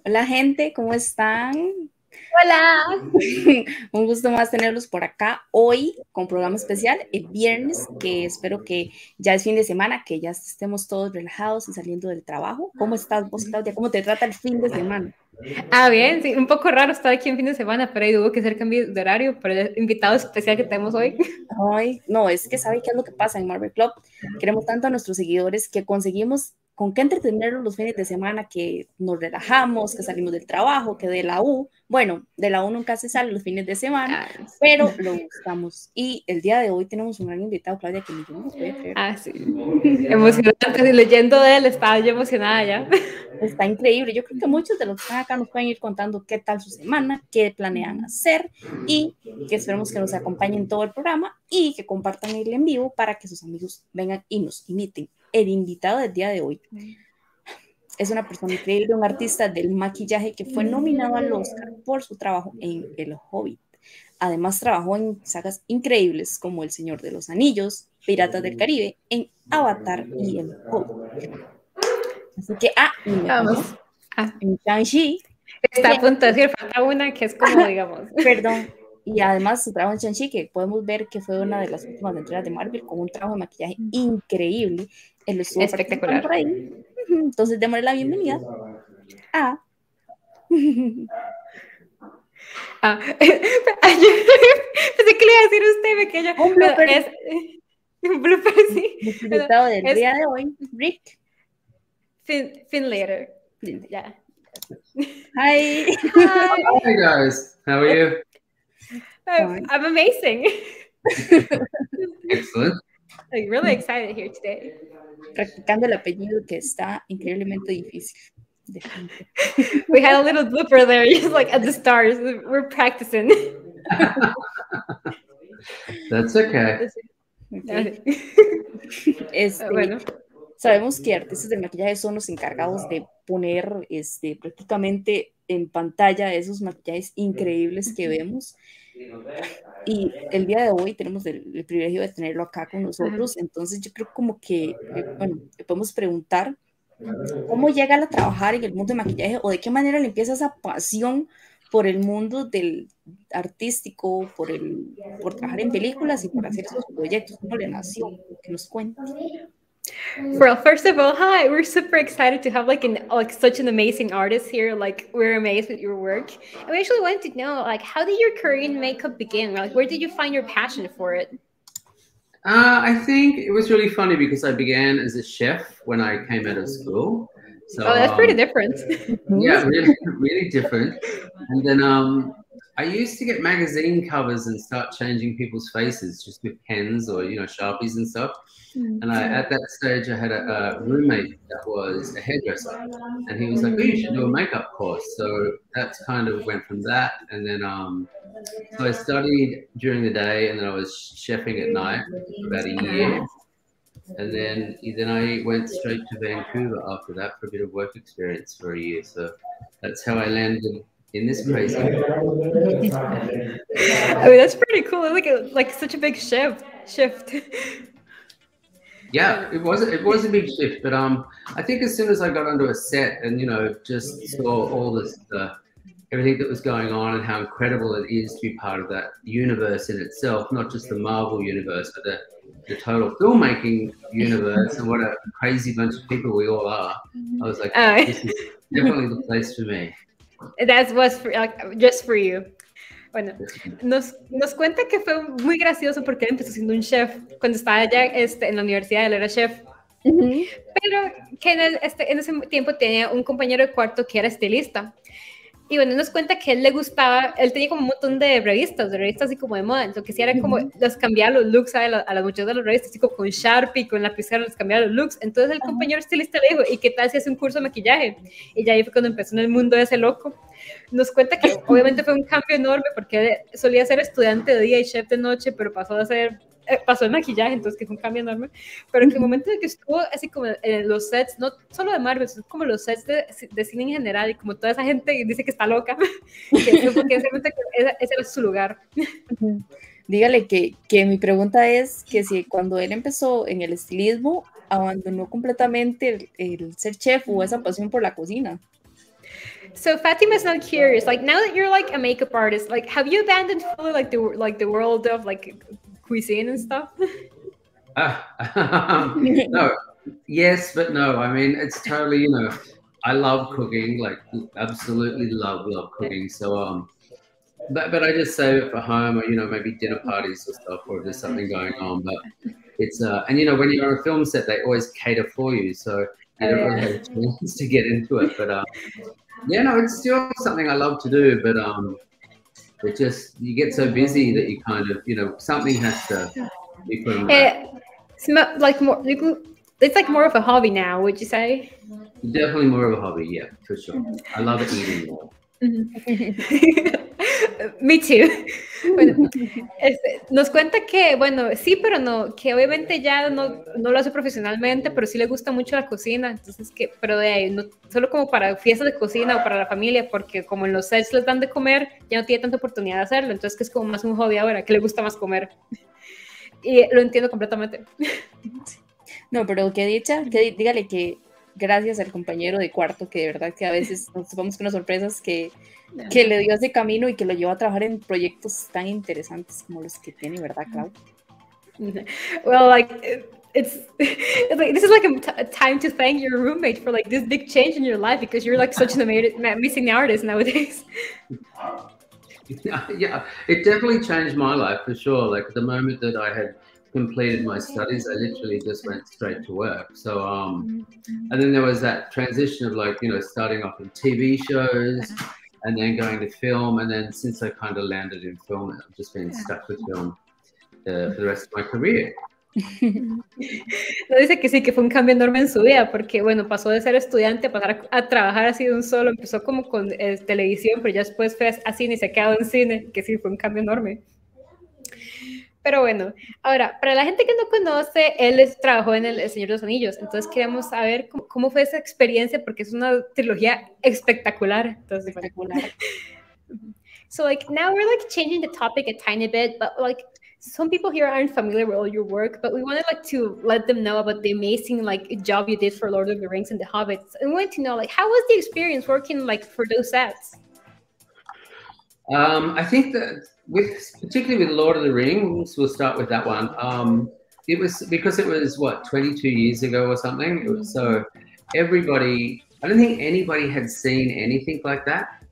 Hola gente, ¿cómo están? Hola. Un gusto más tenerlos por acá hoy con programa especial, el viernes, que espero que ya es fin de semana, que ya estemos todos relajados y saliendo del trabajo. ¿Cómo estás vos, Claudia? ¿Cómo te trata el fin de semana? Bien, sí, un poco raro estar aquí en fin de semana, pero ahí hubo que hacer cambio de horario por el invitado especial que tenemos hoy. Ay, no, es que ¿sabe qué es lo que pasa en Marvel Club? Queremos tanto a nuestros seguidores que conseguimos con qué entretenerlos los fines de semana, que nos relajamos, que salimos del trabajo, que de la U, bueno, de la U nunca se sale los fines de semana, pero lo buscamos. Y el día de hoy tenemos un gran invitado, Claudia, que ni yo no lo podía creer. Sí. Emocionante, leyendo de él, estaba yo emocionada ya. Está increíble. Yo creo que muchos de los que están acá nos pueden ir contando qué tal su semana, qué planean hacer y que esperemos que nos acompañen todo el programa y que compartan el en vivo para que sus amigos vengan y nos imiten. El invitado del día de hoy es una persona increíble, un artista del maquillaje que fue nominado al Oscar por su trabajo en El Hobbit. Además trabajó en sagas increíbles como El Señor de los Anillos, Piratas del Caribe, en Avatar y El Hobbit. Así que, y me Vamos. en Shang-Chi. Está a punto de decir, falta una que es como, digamos. Perdón. Y además su trabajo en Shang-Chi, que podemos ver que fue una de las últimas entregas de Marvel, con un trabajo de maquillaje increíble. Él estuvo Espectacular. Por ahí. Entonces, démosle la bienvenida a... Pensé que le iba a decir a usted, pequeña. Un blooper. Es un blooper, sí. Nuestro invitado del día de hoy, Rick. Findlater. Yeah. Hi. Hi guys, how are you? I'm amazing. Excellent. Like, really excited here today. Practicando el apellido que está increíblemente difícil. We had a little blooper there, just like at the stars. We're practicing. That's okay. Bueno. Sabemos que artistas de maquillaje son los encargados de poner prácticamente en pantalla esos maquillajes increíbles que vemos. Y el día de hoy tenemos el privilegio de tenerlo acá con nosotros. Entonces yo creo como que, bueno, le podemos preguntar cómo llega a trabajar en el mundo de maquillaje o de qué manera le empieza esa pasión por el mundo del artístico, por trabajar en películas y por hacer esos proyectos. ¿Cómo le nació? Que nos cuente. Well, first of all, hi. We're super excited to have like such an amazing artist here. Like, we're amazed with your work. And we actually wanted to know, like, how did your career in makeup begin? Like, where did you find your passion for it? I think it was really funny because I began as a chef when I came out of school. So, that's pretty different. Yeah, really different. And then I used to get magazine covers and start changing people's faces just with pens or, Sharpies and stuff. And at that stage, I had a roommate that was a hairdresser. And he was like, oh, you should do a makeup course. So that's kind of went from that. And then so I studied during the day and then I was chefing at night for about a year. And then I went straight to Vancouver after that for a bit of work experience for a year. So that's how I landed in this crazy. I mean, that's pretty cool. Like such a big shift. Yeah, it was a big shift, but I think as soon as I got onto a set and just saw all this everything that was going on and how incredible it is to be part of that universe in itself, not just the Marvel universe, but the total filmmaking universe, and what a crazy bunch of people we all are. I was like, this is definitely the place for me. That was for, like, just for you. Bueno, nos cuenta que fue muy gracioso porque él empezó siendo un chef. Cuando estaba allá en la universidad, él era chef. Pero que en ese tiempo tenía un compañero de cuarto que era estilista. Y bueno, nos cuenta que él le gustaba, él tenía como un montón de revistas así como de moda. Entonces, lo que hacía era como los cambiaba los looks a las muchachas de las revistas, así como con Sharpie, con lapicero, les cambiaba los looks. Entonces, el compañero estilista le dijo, ¿y qué tal si hace un curso de maquillaje? Y ya ahí fue cuando empezó en el mundo ese loco. Nos cuenta que obviamente fue un cambio enorme porque él solía ser estudiante de día y chef de noche, pero pasó el maquillaje, entonces que fue un cambio enorme, pero en el momento en que estuvo así como en los sets, no solo de Marvel, sino como los sets de cine en general, y como toda esa gente dice que está loca, porque ese era su lugar. Dígale que mi pregunta es que si cuando él empezó en el estilismo, abandonó completamente el ser chef o esa pasión por la cocina. So Fatima's not curious, like now that you're like a makeup artist, like have you abandoned fully like the world of like cuisine and stuff? No, yes, but no. I mean, it's totally, you know, I love cooking, like absolutely love cooking. So, but I just save it for home, or, you know, maybe dinner parties or stuff, or if there's something going on. But it's, and you know, when you're on a film set, they always cater for you. So you don't really have a chance to get into it. But yeah, no, it's still something I love to do, but it just, you get so busy that you kind of, you know, something has to be put on that. It's like more, it's like more of a hobby now, would you say? Definitely more of a hobby, yeah, for sure. I love eating more. Me too. Bueno, nos cuenta que, bueno, sí, pero no, que obviamente ya no lo hace profesionalmente, pero sí le gusta mucho la cocina, entonces pero de ahí, no, solo como para fiestas de cocina o para la familia, porque como en los sets les dan de comer, ya no tiene tanta oportunidad de hacerlo, entonces que es como más un hobby ahora, que le gusta más comer. Y lo entiendo completamente. No, pero qué dicha, dígale que gracias al compañero de cuarto, que de verdad que a veces nos topamos con unas sorpresas que le dio ese camino y que lo llevó a trabajar en proyectos tan interesantes como los que tiene, ¿verdad, Clau? Well, like, it's like, this is like a time to thank your roommate for like this big change in your life, because you're like such an amazing artist nowadays. Yeah, it definitely changed my life for sure. Like the moment that I had completed my studies, I literally just went straight to work. So and then there was that transition of like, you know, starting off in TV shows and then going to film, and then since I kind of landed in film, I've just been stuck with film for the rest of my career. No, dice que sí, que fue un cambio enorme en su vida, porque bueno, pasó de ser estudiante a pasar a trabajar así de un solo, empezó como con televisión, pero ya después fue a cine y se ha quedado en cine, que sí, fue un cambio enorme. Pero bueno, ahora, para la gente que no conoce, él trabajó en El Señor de los Anillos, entonces queremos saber cómo fue esa experiencia, porque es una trilogía espectacular. Entonces, espectacular. So, like, now we're, like, changing the topic a tiny bit, but, like, some people here aren't familiar with all your work, but we wanted, like, to let them know about the amazing, like, job you did for Lord of the Rings and the Hobbits. And we wanted to know, like, how was the experience working, like, for those sets? I think that particularly with Lord of the Rings, we'll start with that one. It was because it was 22 years ago or something. It was, so everybody, I don't think anybody had seen anything like that.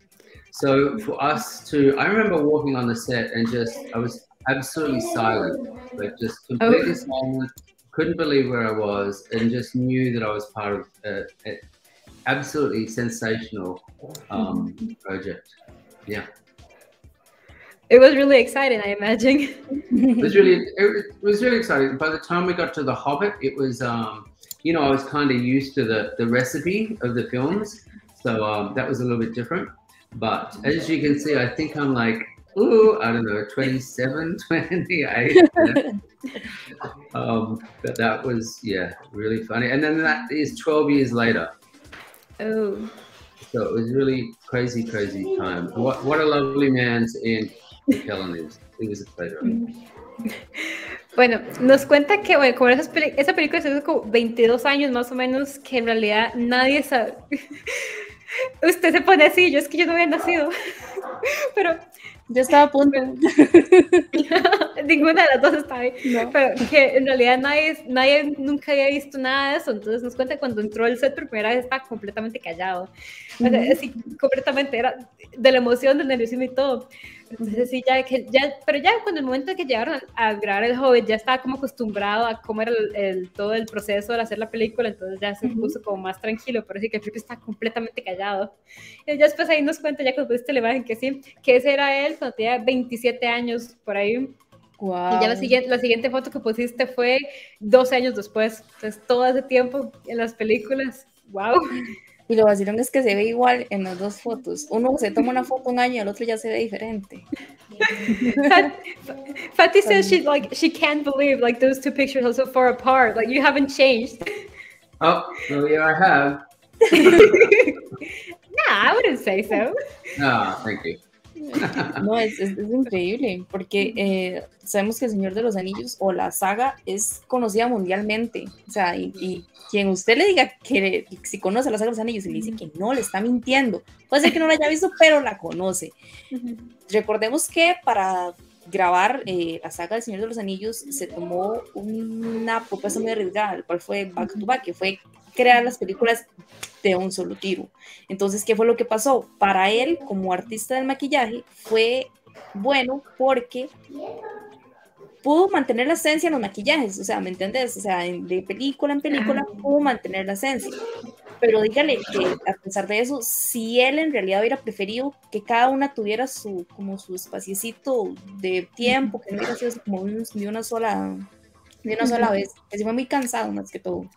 So for us I remember walking on the set and I was absolutely silent, like just completely silent, couldn't believe where I was, and just knew that I was part of an absolutely sensational project. Yeah. It was really exciting, I imagine. It was really exciting. By the time we got to The Hobbit, it was, you know, I was kind of used to the recipe of the films. So that was a little bit different. But as you can see, I think I'm like, I don't know, 27, 28. But that was, yeah, really funny. And then that is 12 years later. Oh. So it was really crazy time. What a lovely man Kellen is. It was a pleasure. Bueno, nos cuenta que, bueno, como esa película se hizo como 22 años más o menos, que en realidad nadie sabe. Usted se pone así, yo es que yo no había nacido. Pero yo estaba a punto. Ninguna de las dos está ahí. No. Pero que en realidad nadie nunca había visto nada de eso. Entonces nos cuenta cuando entró el set por primera vez estaba completamente callado. O sea, así completamente, era de la emoción, del nerviosismo y todo. Entonces sí, pero ya cuando el momento en que llegaron a grabar el Hobbit, ya estaba como acostumbrado a cómo era todo el proceso de hacer la película, entonces ya se puso como más tranquilo, pero sí que el principio está completamente callado. Y ya después ahí nos cuenta, ya cuando viste la imagen, que sí, que ese era él cuando tenía 27 años, por ahí. Wow. Y ya la siguiente foto que pusiste fue 12 años después, entonces todo ese tiempo en las películas, wow. Y lo vacilón es que se ve igual en las dos fotos. Uno se toma una foto un año y el otro ya se ve diferente. Fatty says she can't believe like those two pictures are so far apart. Like you haven't changed. Oh, well, yeah, I have. Nah, I wouldn't say so. Ah, thank you. No, es increíble, porque sabemos que El Señor de los Anillos o la saga es conocida mundialmente, o sea, y quien usted le diga que si conoce la saga de los Anillos y le dice que no, le está mintiendo, puede ser que no la haya visto, pero la conoce. Recordemos que para grabar la saga del Señor de los Anillos se tomó una propuesta muy arriesgada, el cual fue back to back, que fue crear las películas de un solo tiro. Entonces, ¿qué fue lo que pasó? Para él, como artista del maquillaje, fue bueno porque pudo mantener la esencia en los maquillajes, o sea, ¿me entiendes? O sea, de película en película pudo mantener la esencia. Pero dígale que a pesar de eso, si él en realidad hubiera preferido que cada una tuviera su espaciecito de tiempo, que no hubiera sido como de una sola vez, que se fue muy cansado más que todo.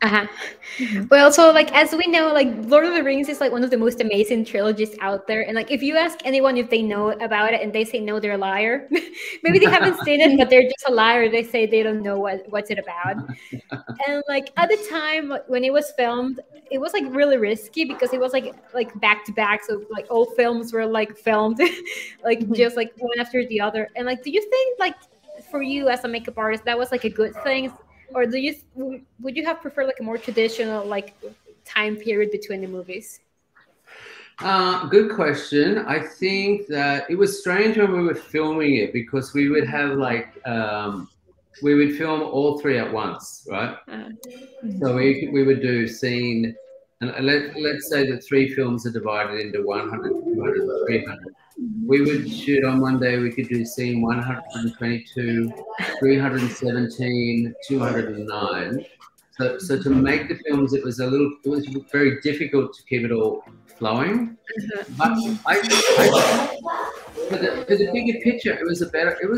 But also, like, as we know, like, Lord of the Rings is like one of the most amazing trilogies out there, and like, if you ask anyone if they know about it and they say no, they're a liar. Maybe they haven't seen it, but they're just a liar. They say they don't know what's it about. And like at the time when it was filmed, it was like really risky because it was like back to back, so like all films were like filmed like just like one after the other. And like, do you think like for you as a makeup artist that was like a good thing, or would you have preferred like a more traditional like time period between the movies? Good question. I think that it was strange when we were filming it because we would have like we would film all three at once, right? So we would do scene, and let's say that 3 films are divided into 100, 200, 300. We would shoot on one day, we could do scene 122, 317, 209. So to make the films, it was very difficult to keep it all flowing. But I for the bigger picture, it was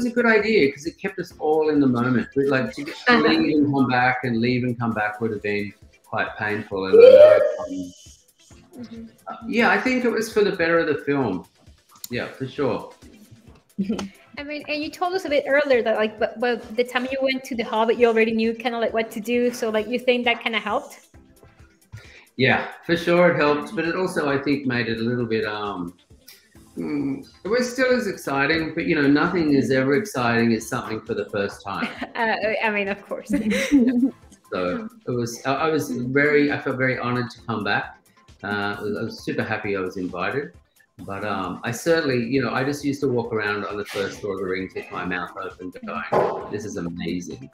a good idea because it kept us all in the moment. We'd like to leave and come back, and leave and come back would have been quite painful. And yeah, I think it was for the better of the film. Yeah, for sure. I mean, and you told us a bit earlier that like, but the time you went to the Hobbit, you already knew kind of like what to do. So like, you think that kind of helped? Yeah, for sure it helped, but it also I think made it a little bit. It was still as exciting, but you know, nothing is ever exciting as something for the first time. I mean, of course. So it was. I felt very honored to come back. I was super happy I was invited. But I certainly, you know, I just used to walk around on the first floor of the Rings with my mouth open going, this is amazing.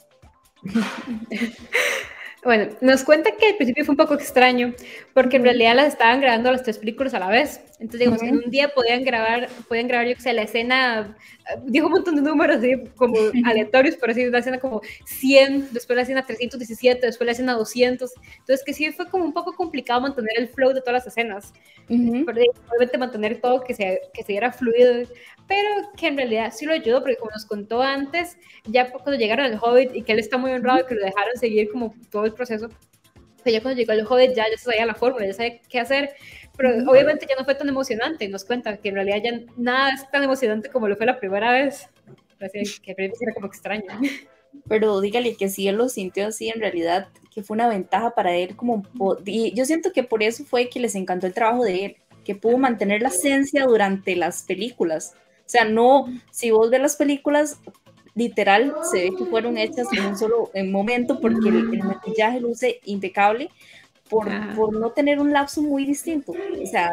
Bueno, nos cuenta que al principio fue un poco extraño, porque en realidad las estaban grabando las 3 películas a la vez. Entonces, digamos, en un día podían grabar, yo que sé, la escena, dijo un montón de números, así, como aleatorios, por así, la escena como 100, después la escena 317, después la escena 200. Entonces, que sí fue como un poco complicado mantener el flow de todas las escenas. Pero obviamente mantener todo que se diera fluido, pero que en realidad sí lo ayudó, porque como nos contó antes, ya cuando llegaron al Hobbit y que él está muy honrado que lo dejaron seguir como todo el proceso, pues ya cuando llegó al Hobbit ya se sabía la fórmula, ya sabía qué hacer, pero obviamente ya no fue tan emocionante. Nos cuenta que en realidad ya nada es tan emocionante como lo fue la primera vez, así que al principio era como extraño. Pero dígale que si él lo sintió así, en realidad que fue una ventaja para él, y yo siento que por eso fue que les encantó el trabajo de él, que pudo mantener la esencia durante las películas. O sea, no, si vos ves las películas, literal, se ve que fueron hechas en un solo momento porque el maquillaje luce impecable, por no tener un lapso muy distinto. O sea,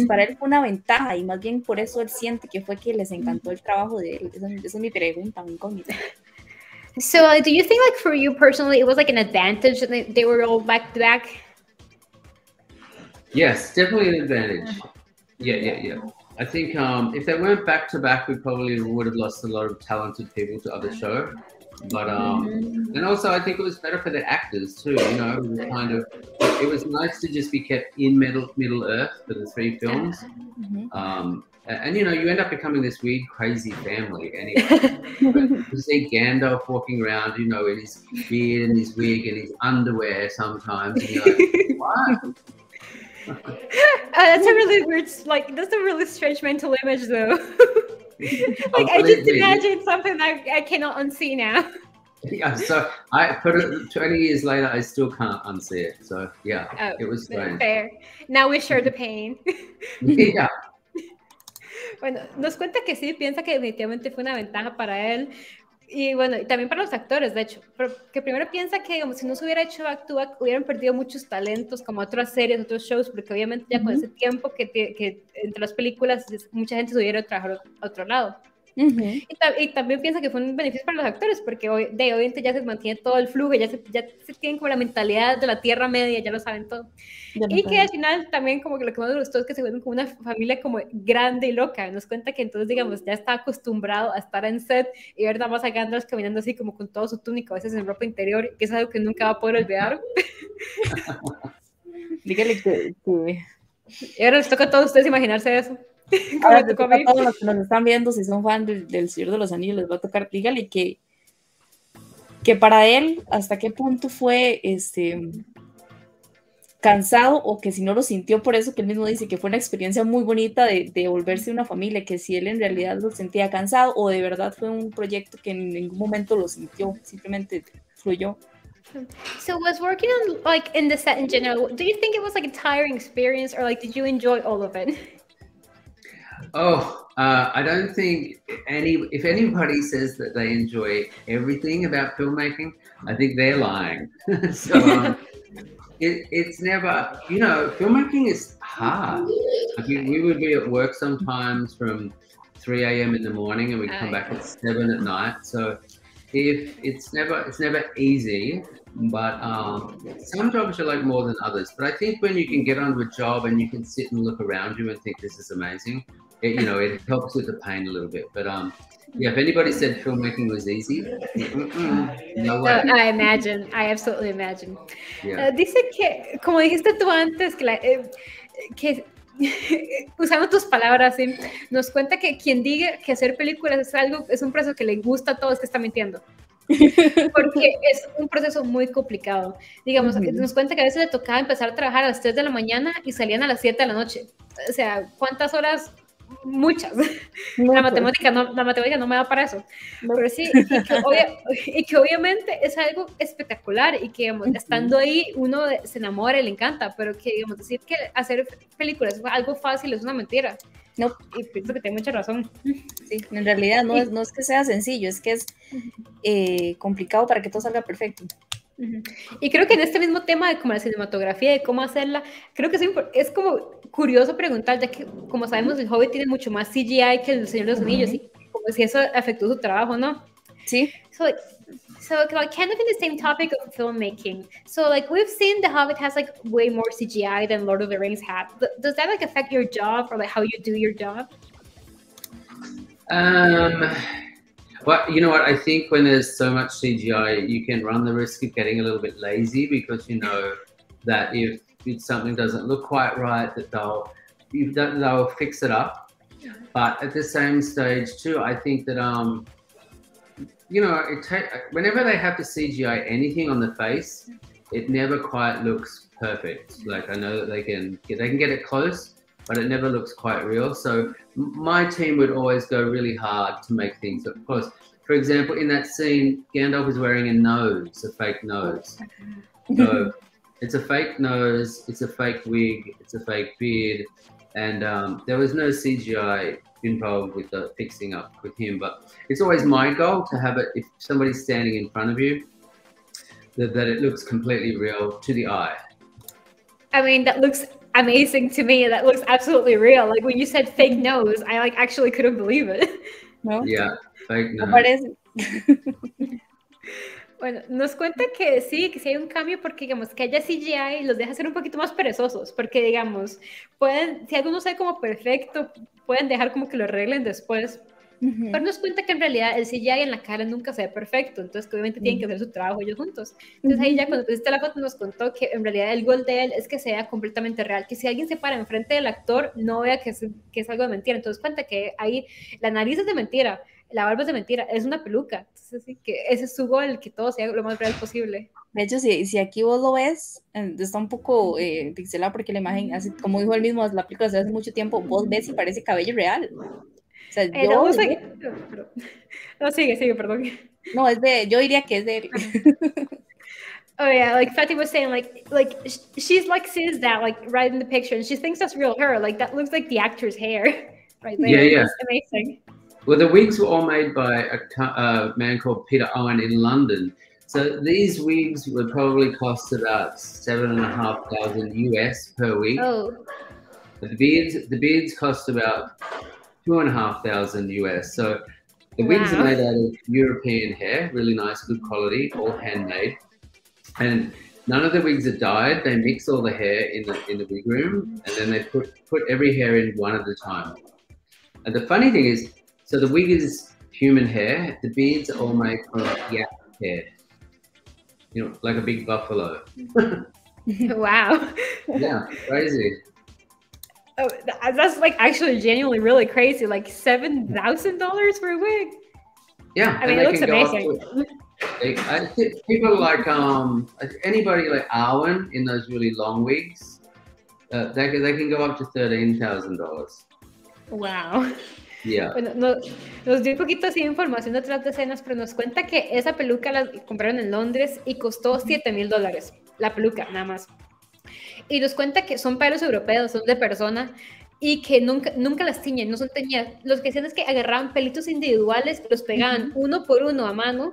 para él fue una ventaja y más bien por eso él siente que fue que les encantó el trabajo de él. Esa es mi pregunta, mi incógnita. So, do you think, like, for you personally, it was like an advantage that they were all back to back? Yes, definitely an advantage. Yeah. I think if they weren't back to back, we probably would have lost a lot of talented people to other show. But and also I think it was better for the actors too. You know, it was nice to just be kept in Middle Earth for the 3 films. And you know, you end up becoming this weird, crazy family anyway. You see Gandalf walking around, you know, in his beard and his wig and his underwear sometimes. And you're like, what? That's a really weird, like, that's a really strange mental image, though. Like, I just imagine something that I cannot unsee now. Yeah, so I put it 20 years later, I still can't unsee it. So yeah, it was strange. Fair. Now we share the pain. Yeah. Bueno, nos cuenta que sí, piensa que definitivamente fue una ventaja para él. Y bueno, y también para los actores, de hecho, pero que primero piensa que, digamos, si no se hubiera hecho back to back, hubieran perdido muchos talentos como otras series, otros shows, porque obviamente ya con ese tiempo que entre las películas mucha gente se hubiera trabajado a otro lado. Y también piensa que fue un beneficio para los actores, porque obviamente ya se mantiene todo el flujo, ya se tienen como la mentalidad de la Tierra Media, ya lo saben todo. Y que al final también como que lo que más me gustó es que se vuelven como una familia como grande y loca. Nos cuenta que entonces, digamos, ya está acostumbrado a estar en set y ver nada más a Gandalf caminando así como con todo su túnico, a veces en ropa interior, que es algo que nunca va a poder olvidar. Dígale que... Y ahora les toca a todos ustedes imaginarse eso. Ahora les toca a todos los que nos están viendo, si son fan del Señor de los Anillos, les va a tocar, dígale que para él, hasta qué punto fue cansado, o que si no lo sintió, por eso que él mismo dice que fue una experiencia muy bonita de volverse una familia, que si él en realidad lo sentía cansado, o de verdad fue un proyecto que en ningún momento lo sintió, simplemente fluyó. So was working on, like, in the set in general, do you think it was like a tiring experience, or like did you enjoy all of it? I don't think if anybody says that they enjoy everything about filmmaking, I think they're lying. So it's never, you know, filmmaking is hard. Like we would be at work sometimes from 3 a.m. in the morning and we'd come back at 7 at night. So if it's never easy, but some jobs are like more than others. But I think when you can get onto a job and you can sit and look around you and think this is amazing, it helps with the pain a little bit. But yeah, if anybody said filmmaking was easy, no way. I absolutely imagine. Yeah. Dice que, como dijiste tú antes, que usando tus palabras, ¿sí? Nos cuenta que quien diga que hacer películas es un proceso que le gusta a todos, que está mintiendo. Porque es un proceso muy complicado. Digamos, nos cuenta que a veces le tocaba empezar a trabajar a las 3 de la mañana y salían a las 7 de la noche. O sea, ¿cuántas horas? Muchas. La matemática no me da para eso. Pero sí, y que obviamente es algo espectacular y que, digamos, estando ahí uno se enamora y le encanta, pero que, digamos, decir que hacer películas es algo fácil es una mentira. No, y pienso que tiene mucha razón. Sí, en realidad no es que sea sencillo, es que es complicado para que todo salga perfecto. Y creo que en este mismo tema de como la cinematografía, de cómo hacerla, creo que es como curioso preguntar, ya que como sabemos el Hobbit tiene mucho más CGI que el Señor de los Anillos, y como si eso afectó su trabajo, ¿no? Sí. So like, kind of in the same topic of filmmaking. So like we've seen The Hobbit has like way more CGI than Lord of the Rings had. Does that like affect your job or like how you do your job? Well, you know what? I think when there's so much CGI, you can run the risk of getting a little bit lazy, because you know that if something doesn't look quite right, that they'll fix it up. But at the same stage too, I think that you know, whenever they have to CGI anything on the face, it never quite looks perfect. Like I know that they can get it close, but it never looks quite real. So my team would always go really hard to make things look close. For example, in that scene, Gandalf is wearing a fake nose. So it's a fake nose, it's a fake wig, it's a fake beard, and there was no CGI involved with the fixing up with him. But it's always my goal to have it, if somebody's standing in front of you, that it looks completely real to the eye. I mean, that looks amazing to me. That looks absolutely real. Like when you said fake nose, I like actually couldn't believe it. ¿No? Yeah, fake ¿No nose. parece? Bueno, nos cuenta que sí hay un cambio porque, digamos, que haya CGI los deja ser un poquito más perezosos, porque, digamos, pueden, si alguno sabe como perfecto, pueden dejar como que lo arreglen después. Pero nos cuenta que en realidad el CGI en la cara nunca se ve perfecto, entonces que obviamente tienen que hacer su trabajo ellos juntos. Entonces ahí ya cuando pusiste la foto nos contó que en realidad el gol de él es que sea completamente real, que si alguien se para enfrente del actor no vea que es algo de mentira. Entonces cuenta que ahí la nariz es de mentira, la barba es de mentira, es una peluca. Entonces sí, que ese es su gol, que todo sea lo más real posible. De hecho, si aquí vos lo ves, está un poco pixelado porque la imagen, así como dijo él mismo, la película hace mucho tiempo, vos ves y parece cabello real. O sea, yo... No, sigue, perdón. No, yo diría que es de él. Oh yeah, like Fatty was saying, like she's like sees that like right in the picture, and she thinks that's real hair. Like that looks like the actor's hair, right there. Yeah. It's amazing. Well, the wigs were all made by a man called Peter Owen in London. So these wigs would probably cost about $7,500 US per wig. Oh. But the beards cost about $2,500 US. So the wigs are made out of European hair, really nice, good quality, all handmade. And none of the wigs are dyed. They mix all the hair in the wig room, and then they put every hair in one at a time. And the funny thing is, so the wig is human hair. The beards are all made from yak hair. You know, like a big buffalo. Wow. Yeah, crazy. Oh, that's like actually genuinely really crazy. Like $7,000 for a wig. Yeah, I mean, it looks amazing. I think people like anybody like Arwen in those really long wigs, they can go up to $13,000. Wow. Yeah. Bueno, nos dio un poquito así de información detrás de escenas, pero nos cuenta que esa peluca la compraron en Londres y costó $7,000. La peluca, nada más. Y nos cuenta que son pelos europeos, son de persona, y que nunca las tiñen, no son teñidas. Los que hacían es que agarraban pelitos individuales, los pegaban uno por uno a mano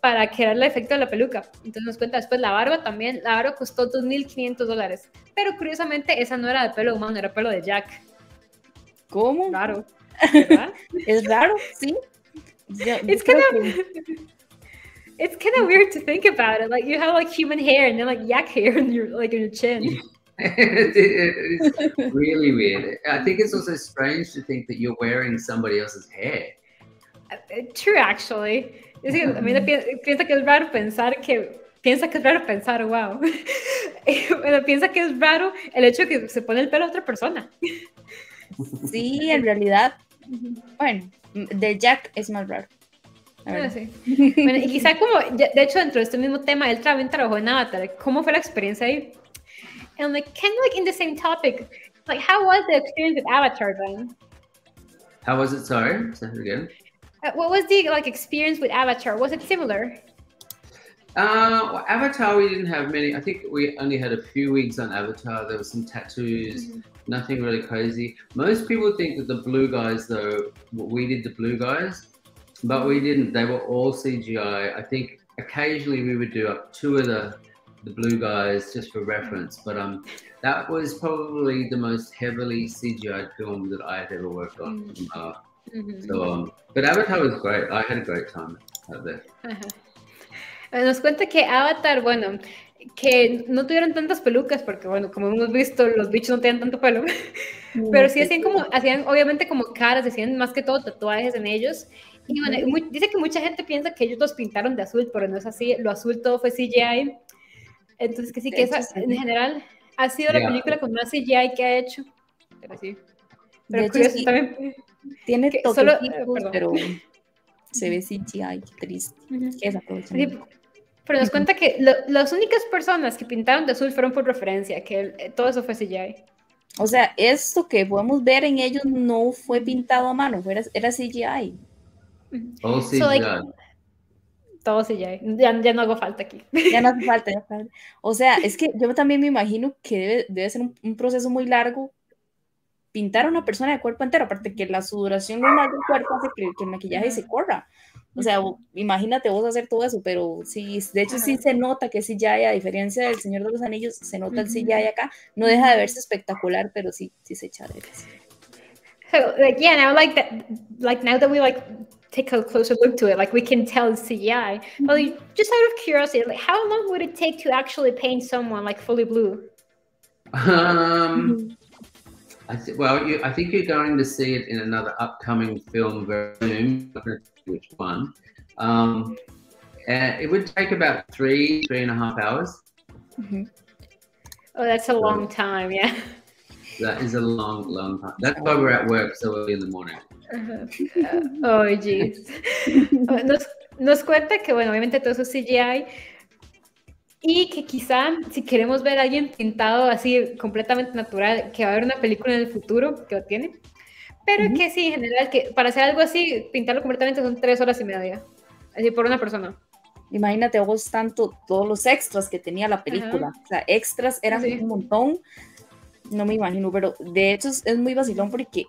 para crear el efecto de la peluca. Entonces nos cuenta después la barba también. La barba costó $2,500. Pero curiosamente esa no era de pelo humano, era pelo de Jack. ¿Cómo? Raro, ¿verdad? Es raro, sí. It's kind of weird to think about it. Like you have like human hair and then like yak hair in your chin. It is really weird. I think it's also strange to think that you're wearing somebody else's hair. True, actually. Es que a mí piensa que es raro pensar wow. Bueno, piensa que es raro el hecho de que se pone el pelo a otra persona. Sí, en realidad, bueno, de Jack es más raro. Sí. Bueno, y quizá como, de hecho, dentro de este mismo tema, él también trabajó en Avatar. ¿Cómo fue la experiencia ahí? And like, kind of like in the same topic, like, how was the experience with Avatar then? How was it? Sorry, say it again. What was the like experience with Avatar? Was it similar? Well, Avatar, we didn't have many. I think we only had a few wigs on Avatar. There were some tattoos, nothing really crazy. Most people think that the blue guys, though, we did the blue guys, but we didn't. They were all CGI. I think occasionally we would do up two of the blue guys just for reference, but that was probably the most heavily CGI film that I had ever worked on. So, but Avatar was great. I had a great time out there. Nos cuenta que Avatar, bueno, que no tuvieron tantas pelucas porque, bueno, como hemos visto, los bichos no tenían tanto pelo, pero sí hacían obviamente como caras, hacían más que todo tatuajes en ellos. Y bueno, dice que mucha gente piensa que ellos los pintaron de azul, pero no es así. Lo azul todo fue CGI. Entonces que sí, que esa en general ha sido la película con más CGI que ha hecho. Pero sí. Pero curioso sí, también. Tiene toquecitos, pero se ve CGI, qué triste. Sí, pero nos cuenta que las únicas personas que pintaron de azul fueron por referencia, que todo eso fue CGI. O sea, esto que podemos ver en ellos no fue pintado a mano, era CGI. Todo CGI. So, like, todo CGI. Ya no hago falta aquí. Ya no hace falta. O sea, es que yo también me imagino que debe ser un proceso muy largo pintar a una persona de cuerpo entero, aparte que la sudoración normal del cuerpo hace que el maquillaje se corra. O sea, imagínate vos hacer todo eso, pero sí, de hecho sí se nota que CGI, a diferencia del Señor de los Anillos, se nota el CGI acá, no deja de verse espectacular, pero sí se echa de ver. So, like, yeah, now like that, like now that we like take a closer look to it, like we can tell it's CGI. But like, just out of curiosity, like how long would it take to actually paint someone like fully blue? I think you're going to see it in another upcoming film very soon. I'm not going to tell you which one. It would take about 3.5 hours. Oh, that's a long time, yeah. That is a long time. That's why we're at work so early in the morning. Oh, jeez. Nos cuenta que, bueno, obviamente todo eso es CGI y que quizá si queremos ver a alguien pintado así completamente natural, que va a haber una película en el futuro que lo tiene, pero que sí, en general, que para hacer algo así, pintarlo completamente son 3 horas y media, así por una persona. Imagínate vos tanto, todos los extras que tenía la película, o sea, extras eran un montón. No me imagino, pero de hecho es muy vacilón porque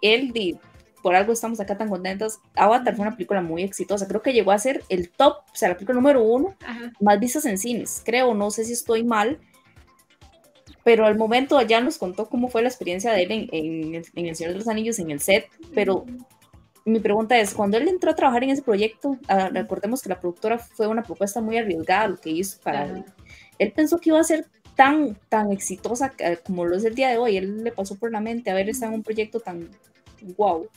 por algo estamos acá tan contentos. Avatar fue una película muy exitosa, creo que llegó a ser el top, o sea, la película número 1 más vistas en cines, creo, no sé si estoy mal, pero al momento allá nos contó cómo fue la experiencia de él en El Señor de los Anillos, en el set, pero mi pregunta es, cuando él entró a trabajar en ese proyecto, recordemos que la productora fue una propuesta muy arriesgada lo que hizo para él pensó que iba a ser tan exitosa como lo es el día de hoy. Él le pasó por la mente haber estado en un proyecto tan wow.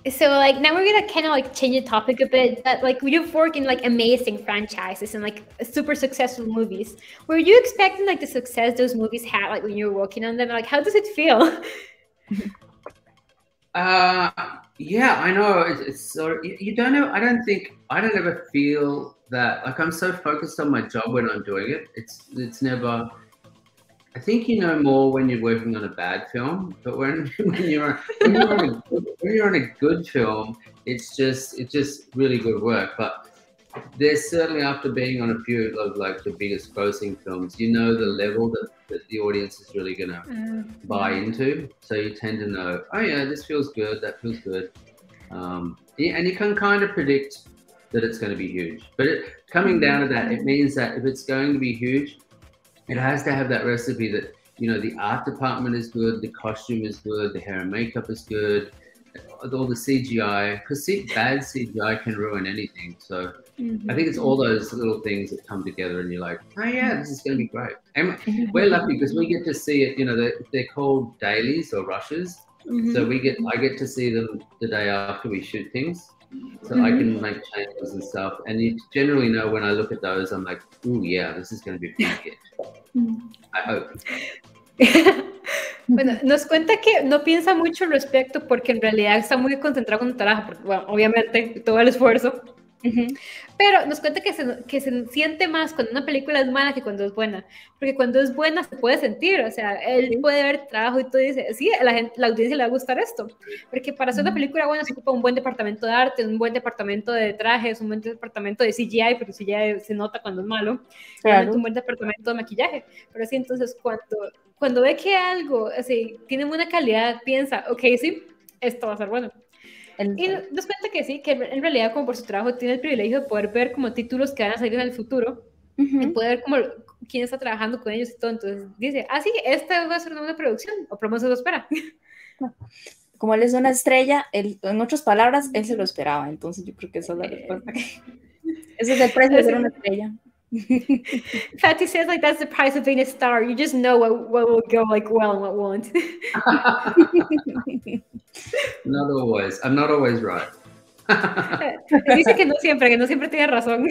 So like now we're gonna kind of like change the topic a bit, but like you've worked in like amazing franchises and like super successful movies. Were you expecting like the success those movies had like when you were working on them? Like how does it feel? Yeah, I know. It's sort of, you don't know. I don't ever feel that like I'm so focused on my job when I'm doing it. It's never. I think you know more when you're working on a bad film, but when you're on a good film, it's just really good work. But there's certainly, after being on a few of like the biggest grossing films, you know the level that the audience is really gonna buy into. So you tend to know, oh yeah, this feels good, that feels good, yeah, and you can kind of predict that it's going to be huge. But coming down to that, it means that if it's going to be huge, it has to have that recipe that, you know, the art department is good, the costume is good, the hair and makeup is good, all the CGI, because bad CGI can ruin anything. So I think it's all those little things that come together and you're like, oh yeah, this is going to be great. And we're lucky because we get to see it, you know, they're called dailies or rushes. So I get to see them the day after we shoot things. So I can make changes and stuff. And you generally know when I look at those, I'm like, ooh, yeah, this is going to be a big hit. I hope. Bueno, nos cuenta que no piensa mucho al respecto porque en realidad está muy concentrado con el trabajo, porque, bueno, obviamente todo el esfuerzo. Pero nos cuenta que se siente más cuando una película es mala que cuando es buena, porque cuando es buena se puede sentir, o sea, él puede ver trabajo y todo y dice, sí, a la audiencia le va a gustar esto, porque para hacer una película buena se ocupa un buen departamento de arte, un buen departamento de trajes, un buen departamento de CGI, porque CGI se nota cuando es malo, un buen departamento de maquillaje, pero sí, entonces cuando ve que algo así tiene buena calidad, piensa, ok, sí, esto va a ser bueno. Y nos cuenta que sí, que en realidad como por su trabajo tiene el privilegio de poder ver como títulos que van a salir en el futuro y poder ver como quién está trabajando con ellos y todo, entonces dice, sí, esta va a ser una buena producción, o por lo menos se lo espera. Como él es una estrella, en otras palabras, él se lo esperaba, entonces yo creo que esa es la respuesta. Ese es el precio de ser una estrella. Fatty says like that's the price of being a star. You just know what will go like well and what won't. Not always. I'm not always right. Dice que no siempre tiene razón.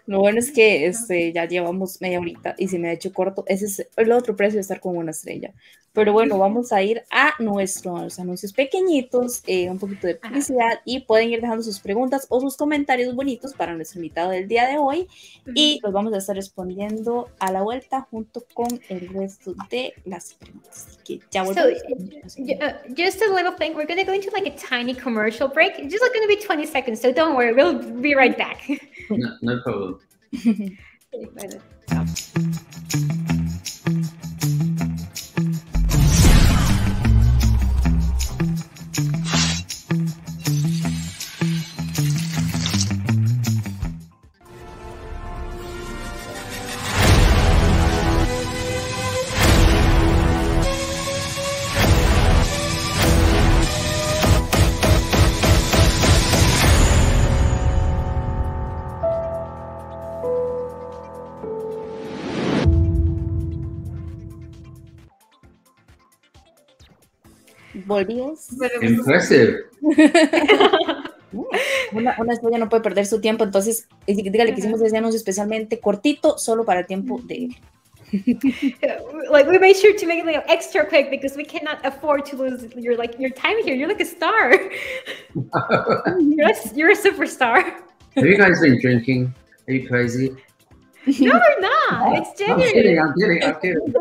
Lo bueno es que ya llevamos media horita y se me ha hecho corto. Ese es el otro precio de estar con una estrella. Pero bueno, vamos a ir a nuestros anuncios pequeñitos, un poquito de publicidad, y pueden ir dejando sus preguntas o sus comentarios bonitos para nuestro invitado del día de hoy y los vamos a estar respondiendo a la vuelta junto con el resto de las preguntas. Así que ya volvemos. Just a little thing, we're going to go into like a tiny commercial break. It's just like going to be 20 seconds, so don't worry, we'll be right back. No problem. volvimos. Impressive. Una estrella no puede perder su tiempo, entonces dígale que hicimos ese anuncio especialmente cortito, solo para el tiempo de él. Like we made sure to make it like extra quick because we cannot afford to lose your time here. You're like a star. you're a superstar. Have you guys been drinking? Are you crazy? No, we're not. It's genuine. I'm kidding.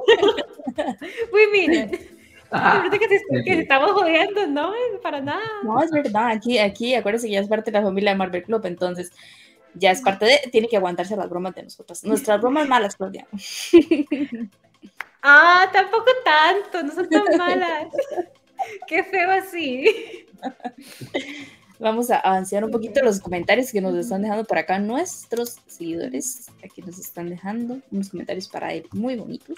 We mean it. Que estamos jodiendo, no, para nada. No, es verdad, aquí, acuérdense que ya es parte de la familia de Marvel Club, entonces ya es parte de, tiene que aguantarse las bromas de nosotros. Nuestras bromas malas, Claudia. Tampoco tanto, no son tan malas. Qué feo así. Vamos a avanzar un poquito los comentarios que nos están dejando por acá nuestros seguidores. Aquí nos están dejando unos comentarios para él muy bonitos.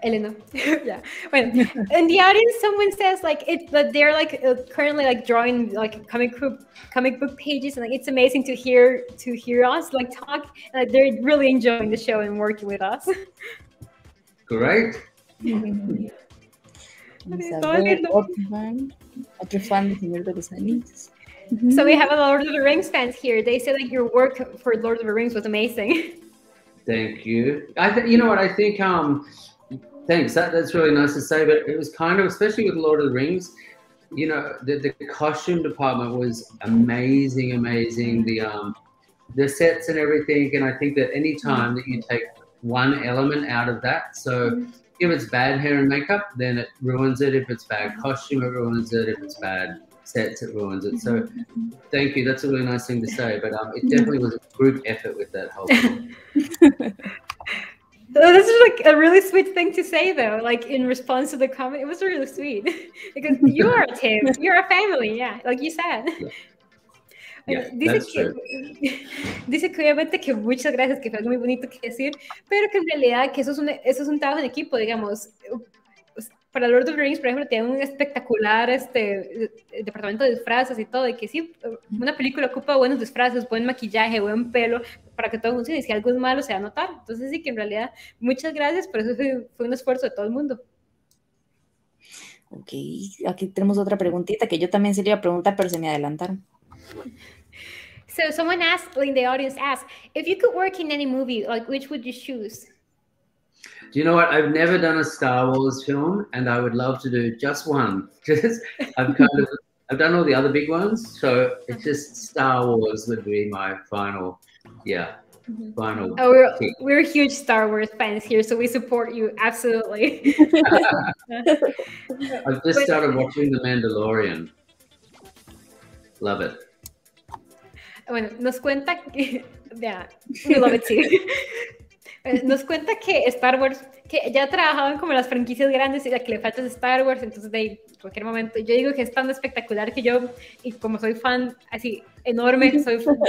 Elena. Yeah. Well, in the audience, someone says that they're currently drawing comic book pages, and it's amazing to hear us talk. They're really enjoying the show and working with us. Great. Otro fan de Señor de los Anillos. So we have a Lord of the Rings fans here. They say your work for Lord of the Rings was amazing. Thank you. You know what I think. Thanks. That's really nice to say. But it was kind of, especially with Lord of the Rings, you know, the costume department was amazing. The sets and everything. And I think that any time that you take one element out of that, so if it's bad hair and makeup, then it ruins it. If it's bad costume, it ruins it. If it's bad sets, it ruins it. So thank you. That's a really nice thing to say. But it definitely was a group effort with that whole thing. This is a really sweet thing to say, though. In response to the comment, it was really sweet because you are a team, you're a family, yeah, like you said. Yeah, dice que obviamente que muchas gracias, que fue algo muy bonito que decir, pero que en realidad que eso es un trabajo en equipo, digamos. Para Lord of the Rings, por ejemplo, tiene un espectacular departamento de disfraces y todo, y que sí, una película ocupa buenos disfraces, buen maquillaje, buen pelo, para que todo funcione, y si algo es malo se va a notar. Entonces sí que en realidad, muchas gracias, pero eso fue un esfuerzo de todo el mundo. Ok, aquí tenemos otra preguntita que yo también se le iba a preguntar, pero se me adelantaron. So someone in the audience asked, if you could work in any movie, which would you choose? Do you know what? I've never done a Star Wars film, and I would love to do just one. I've done all the other big ones, so it's just Star Wars would be my final. We're huge Star Wars fans here, so we support you absolutely. I've just started watching The Mandalorian. Love it. Bueno, nos cuenta que, we love it too. Nos cuenta que Star Wars, que ya trabajaban como las franquicias grandes y la que le falta es Star Wars, entonces en cualquier momento, yo digo que es tan espectacular que yo, y como soy fan así enorme, soy fan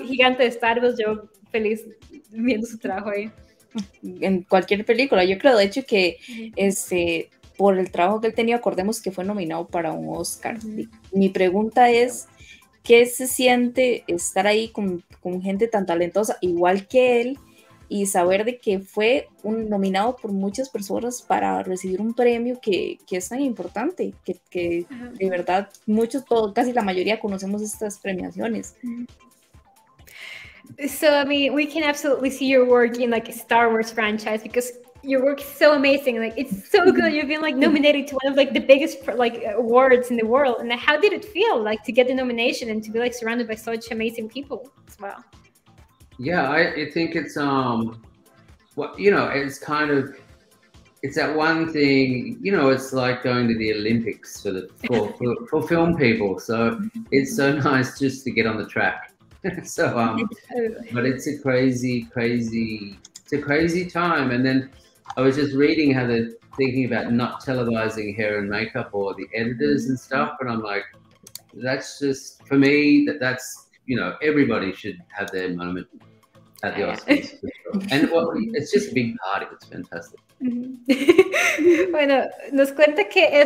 gigante de Star Wars, yo feliz viendo su trabajo ahí. En cualquier película, yo creo de hecho que por el trabajo que él tenía, acordemos que fue nominado para un Oscar. Mi pregunta es, ¿qué se siente estar ahí con gente tan talentosa, igual que él, y saber de que fue nominado por muchas personas para recibir un premio que es tan importante, que de verdad casi la mayoría conocemos estas premiaciones? So, I mean, we can absolutely see your work in a Star Wars franchise because your work is so amazing. It's so good. You've been nominated to one of the biggest awards in the world. And how did it feel to get the nomination and to be surrounded by such amazing people as well? Yeah, I think it's it's kind of, it's that one thing, it's like going to the Olympics for film people. So it's so nice just to get on the track. So but it's a crazy time. And then I was just reading how they're thinking about not televising hair and makeup or the editors and stuff, and I'm like, that's just, for me, that's everybody should have their moment at the Oscars. For sure. And it's just a big party. It's fantastic. Bueno, nos cuenta que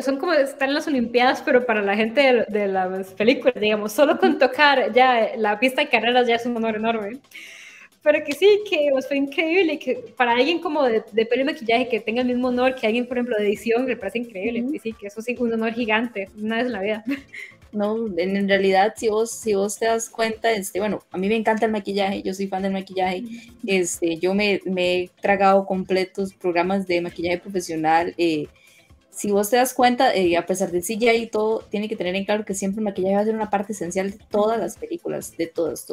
son como estar en las Olimpiadas, pero para la gente de las películas, digamos, solo con tocar ya la pista de carreras ya es un honor enorme. pero que sí, que fue increíble, que para alguien como de pelo y maquillaje que tenga el mismo honor que alguien, por ejemplo, de edición, me parece increíble, y sí, que eso sí, un honor gigante, una vez en la vida. No, en realidad, si vos te das cuenta, bueno, a mí me encanta el maquillaje, yo soy fan del maquillaje, yo me he tragado completos programas de maquillaje profesional, si vos te das cuenta, a pesar del CGI y todo, tiene que tener en claro que siempre el maquillaje va a ser una parte esencial de todas las películas, de todas.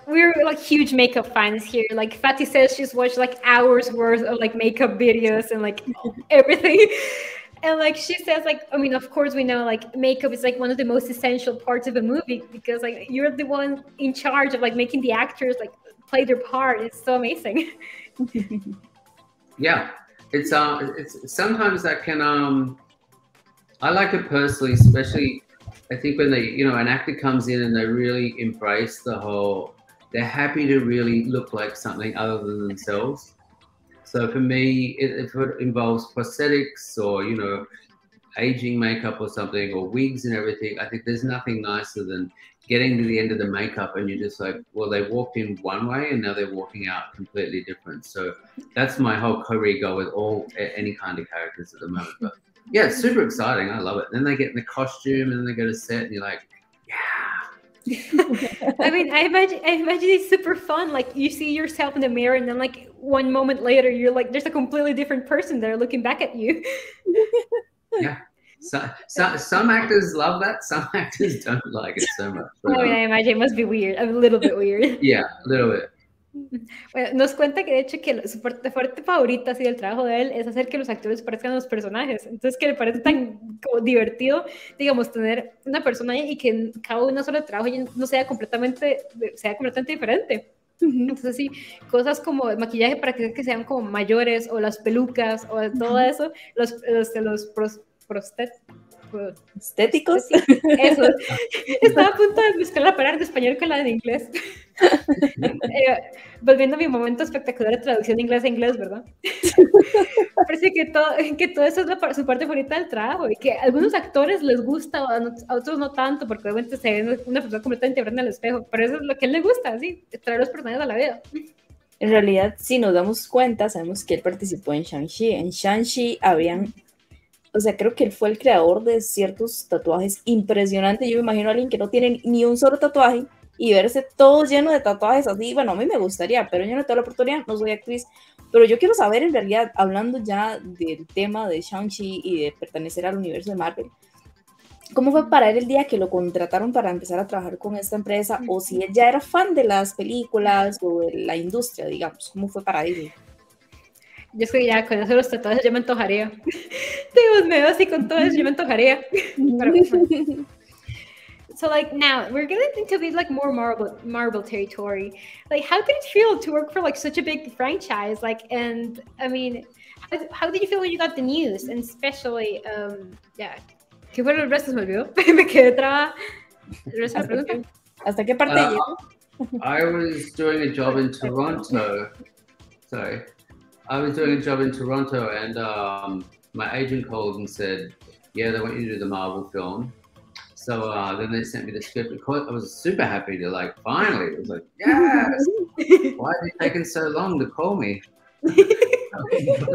We're like huge makeup fans here. Like Fatty says, she's watched like hours worth of like makeup videos and like everything. And like she says, like, I mean, of course we know like makeup is like one of the most essential parts of a movie because like you're the one in charge of like making the actors like play their part. It's so amazing. Yeah, it's sometimes that can I like it personally, especially I think when they, you know, an actor comes in and they really embrace the whole, they're happy to really look like something other than themselves. So for me, if it involves prosthetics or, you know, aging makeup or something, or wigs and everything, I think there's nothing nicer than getting to the end of the makeup and you're just like, well, they walked in one way and now they're walking out completely different. So that's my whole career goal with any kind of characters at the moment. But yeah, it's super exciting. I love it. And then they get in the costume and then they go to set and you're like, yeah. I mean, I imagine it's super fun. Like you see yourself in the mirror and then like one moment later, you're like, there's a completely different person there looking back at you. Yeah. Some actors love that. Some actors don't like it so much. But, I mean, I imagine it must be weird. A little bit weird. Yeah, a little bit. Bueno, nos cuenta que de hecho que su parte favorita así del trabajo de él es hacer que los actores parezcan los personajes, entonces que le parece tan como divertido, digamos, tener una persona y que en cada una sola trabajo no sea completamente diferente. Entonces sí, cosas como el maquillaje para que sean como mayores o las pelucas o todo eso, los estéticos. Eso. Estaba a punto de mezclar la palabra de español con la de inglés. Volviendo a mi momento espectacular de traducción de inglés a inglés, ¿verdad? Parece que todo eso es su parte favorita del trabajo y que a algunos actores les gusta, a otros no tanto, porque obviamente se ven una persona completamente diferente al espejo, pero eso es lo que a él le gusta, ¿sí? Traer los personajes a la vida. En realidad, si nos damos cuenta, sabemos que él participó en Shang-Chi. En Shang-Chi habían... O sea, creo que él fue el creador de ciertos tatuajes impresionantes. Yo me imagino a alguien que no tiene ni un solo tatuaje y verse todo lleno de tatuajes así. Bueno, a mí me gustaría, pero yo no tengo la oportunidad, no soy actriz. Pero yo quiero saber, en realidad, hablando ya del tema de Shang-Chi y de pertenecer al universo de Marvel, ¿cómo fue para él el día que lo contrataron para empezar a trabajar con esta empresa? O si él ya era fan de las películas o de la industria, digamos. ¿Cómo fue para él? Yo es que ya con eso los tatuajes ya me antojaría. Dios, me veo así con todo eso, yo me antojaría. So like now we're getting into a bit like more Marvel territory. Like how did it feel to work for like such a big franchise? Like, and I mean, how did you feel when you got the news? And especially, yeah, ¿qué fue el resto? Se me olvidó. Me quedé traba. ¿El resto de la pregunta? ¿Hasta qué parte llegó? I was doing a job in Toronto. Sorry. I was doing a job in Toronto and my agent called and said, yeah, they want you to do the Marvel film. So then they sent me the script. Of course, I was super happy to like, finally, it was like, yes, why is it taking so long to call me? But,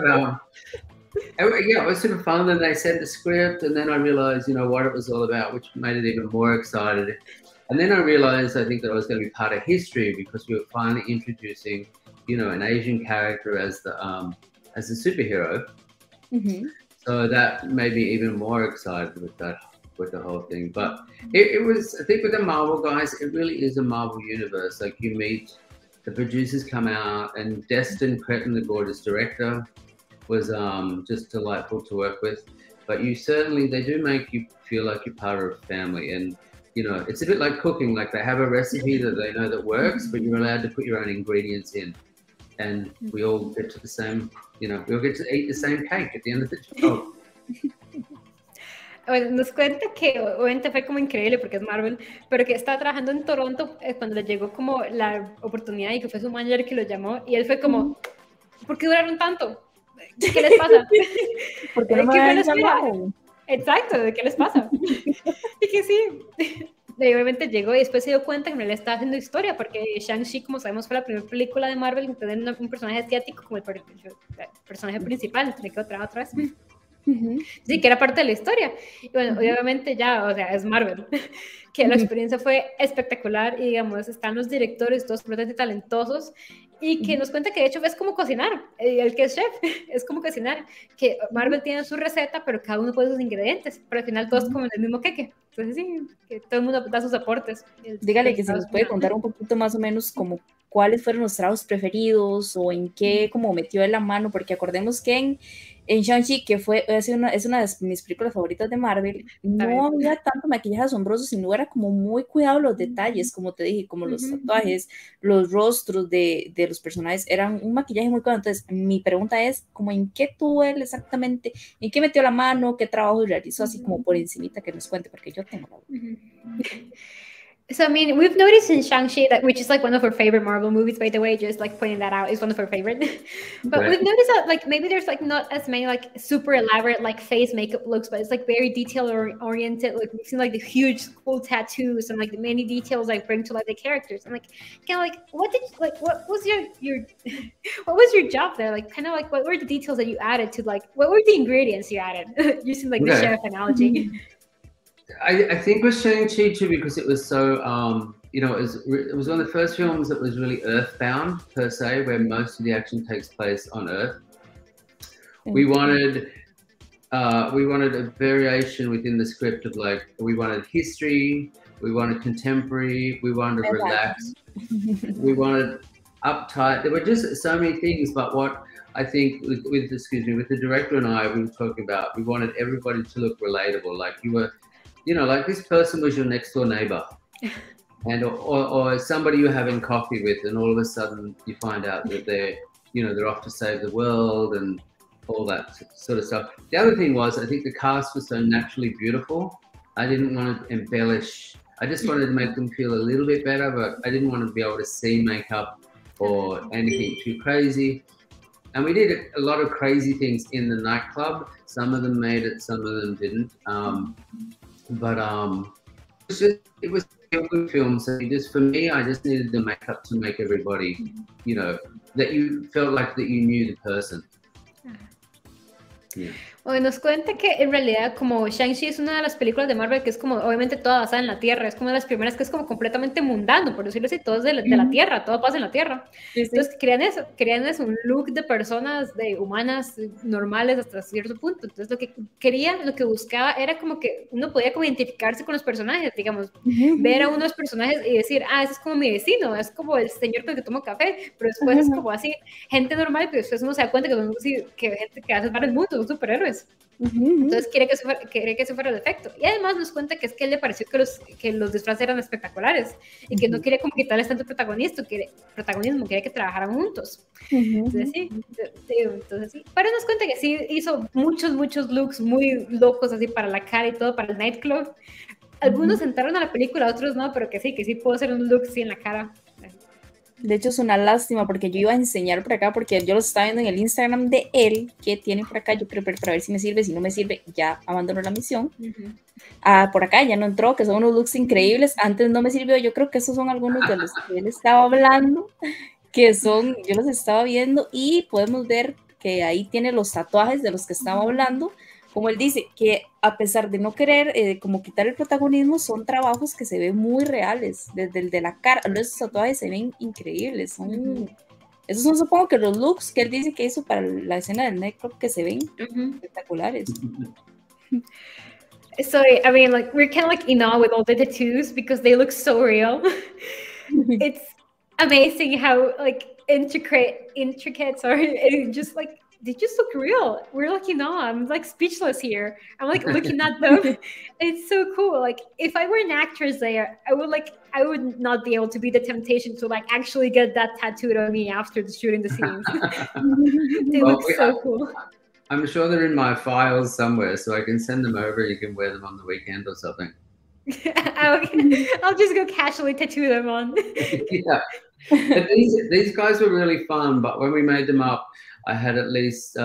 yeah, it was super fun. Then they sent the script and then I realized, you know, what it was all about, which made it even more excited. And then I realized, I think that I was going to be part of history because we were finally introducing, you know, an Asian character as the superhero. Mm-hmm. So that made me even more excited with the whole thing. But it was, I think with the Marvel guys, it really is a Marvel universe. Like you meet, the producers come out, and Destin Cretton, the gorgeous director, was just delightful to work with. But they do make you feel like you're part of a family. And you know, it's a bit like cooking. Like they have a recipe that they know that works, but you're allowed to put your own ingredients in. And we all get to the same, you know, we all get to eat the same cake at the end of the job. Bueno, nos cuenta que obviamente fue como increíble porque es Marvel, pero que estaba trabajando en Toronto cuando le llegó como la oportunidad y que fue su manager que lo llamó y él fue como, ¿por qué duraron tanto? ¿Qué les pasa? ¿Por qué no me han llamado? Exacto, ¿de qué les pasa? Y que sí, obviamente llegó y después se dio cuenta que en realidad estaba haciendo historia, porque Shang-Chi, como sabemos, fue la primera película de Marvel en tener un personaje asiático como el personaje principal, me quedo otra vez. Sí, que era parte de la historia. Y bueno, obviamente ya, o sea, es Marvel, que la experiencia fue espectacular y digamos, están los directores, todos completamente talentosos y que nos cuenta que de hecho es como cocinar, el que es chef, es como cocinar, que Marvel tiene su receta, pero cada uno pone sus ingredientes, pero al final todos comen el mismo queque. Entonces sí, que todo el mundo da sus aportes. Dígale que si nos puede contar un poquito más o menos como cuáles fueron los tragos preferidos o en qué como metió en la mano, porque acordemos que en Shang-Chi, que es una de mis películas favoritas de Marvel, no había tanto maquillaje asombroso, sino era como muy cuidado los detalles, como te dije, como los tatuajes, los rostros de los personajes, eran un maquillaje muy cuidado. Entonces, mi pregunta es, como en qué tuvo él exactamente, en qué metió la mano, qué trabajo realizó, así como por encimita que nos cuente, porque yo tengo la duda. So, I mean, we've noticed in Shang-Chi, that, which is like one of our favorite Marvel movies, by the way, just like pointing that out, is one of our favorite. But we've noticed that like maybe there's like not as many like super elaborate like face makeup looks, but it's like very detail oriented. Like we've seen like the huge cool tattoos and like the many details like bring to like the characters. And like kind of like what was your what was your job there? Like kind of like what were the details that you added to like what were the ingredients you added using like the chef analogy? I think with Shang-Chi too, because it was so, you know, it was one of the first films that was really earthbound per se, where most of the action takes place on Earth. We wanted a variation within the script of like, we wanted history, we wanted contemporary, we wanted relaxed, we wanted uptight. There were just so many things, but what I think with the director and I, we were talking about, we wanted everybody to look relatable, like you were, you know, like this person was your next door neighbor, and or somebody you're having coffee with, and all of a sudden you find out that they're off to save the world and all that sort of stuff. The other thing was, I think the cast was so naturally beautiful. I didn't want to embellish. I just wanted to make them feel a little bit better, but I didn't want to be able to see makeup or anything too crazy. And we did a lot of crazy things in the nightclub. Some of them made it, some of them didn't. But it was a good film. So for me, I just needed the makeup to make everybody, you know, that you felt like that you knew the person. Yeah. Bueno, nos cuenta que en realidad como Shang-Chi es una de las películas de Marvel que es como obviamente toda basada en la Tierra, es como de las primeras que es como completamente mundano, por decirlo así, todo es de la Tierra, todo pasa en la Tierra. Sí. Entonces querían eso, un look de personas, de humanas normales hasta cierto punto. Entonces lo que buscaba era como que uno podía como identificarse con los personajes, digamos, ver a unos personajes y decir, ese es como mi vecino, es como el señor con el que tomo café, pero después es como así, gente normal, pero después uno se da cuenta que gente que hace para el mundo, son superhéroes. Entonces quería que eso fuera el efecto, y además nos cuenta que es que a él le pareció que los disfraces eran espectaculares y que no quería como quitarles tanto protagonismo, quería que trabajaran juntos. Entonces sí, pero nos cuenta que sí hizo muchos looks muy locos así para la cara y todo, para el nightclub. Algunos entraron a la película, otros no, pero que sí puedo hacer un look así en la cara. De hecho es una lástima porque yo iba a enseñar por acá, porque yo los estaba viendo en el Instagram de él, que tiene por acá, yo quiero ver para ver si me sirve, si no me sirve ya abandono la misión. Por acá ya no entró, que son unos looks increíbles, antes no me sirvió, yo creo que esos son algunos de los que él estaba hablando, yo los estaba viendo y podemos ver que ahí tiene los tatuajes de los que estaba hablando. Como él dice, que a pesar de no querer como quitar el protagonismo, son trabajos que se ven muy reales, desde el de la cara, esos tatuajes se ven increíbles, esos son supongo que los looks que él dice que hizo para la escena del nightclub que se ven espectaculares. So, I mean, like, we're kind of like in awe with all the tattoos because they look so real. It's amazing how like intricate, sorry, just like, they just look real. We're like, I'm like speechless here. I'm like looking at them. It's so cool. Like if I were an actress there, I would not be able to be the temptation to like actually get that tattooed on me after shooting the scenes. They look so cool. I'm sure they're in my files somewhere, so I can send them over. You can wear them on the weekend or something. Okay. I'll just go casually tattoo them on. Yeah. But these guys were really fun, but when we made them up, I had at least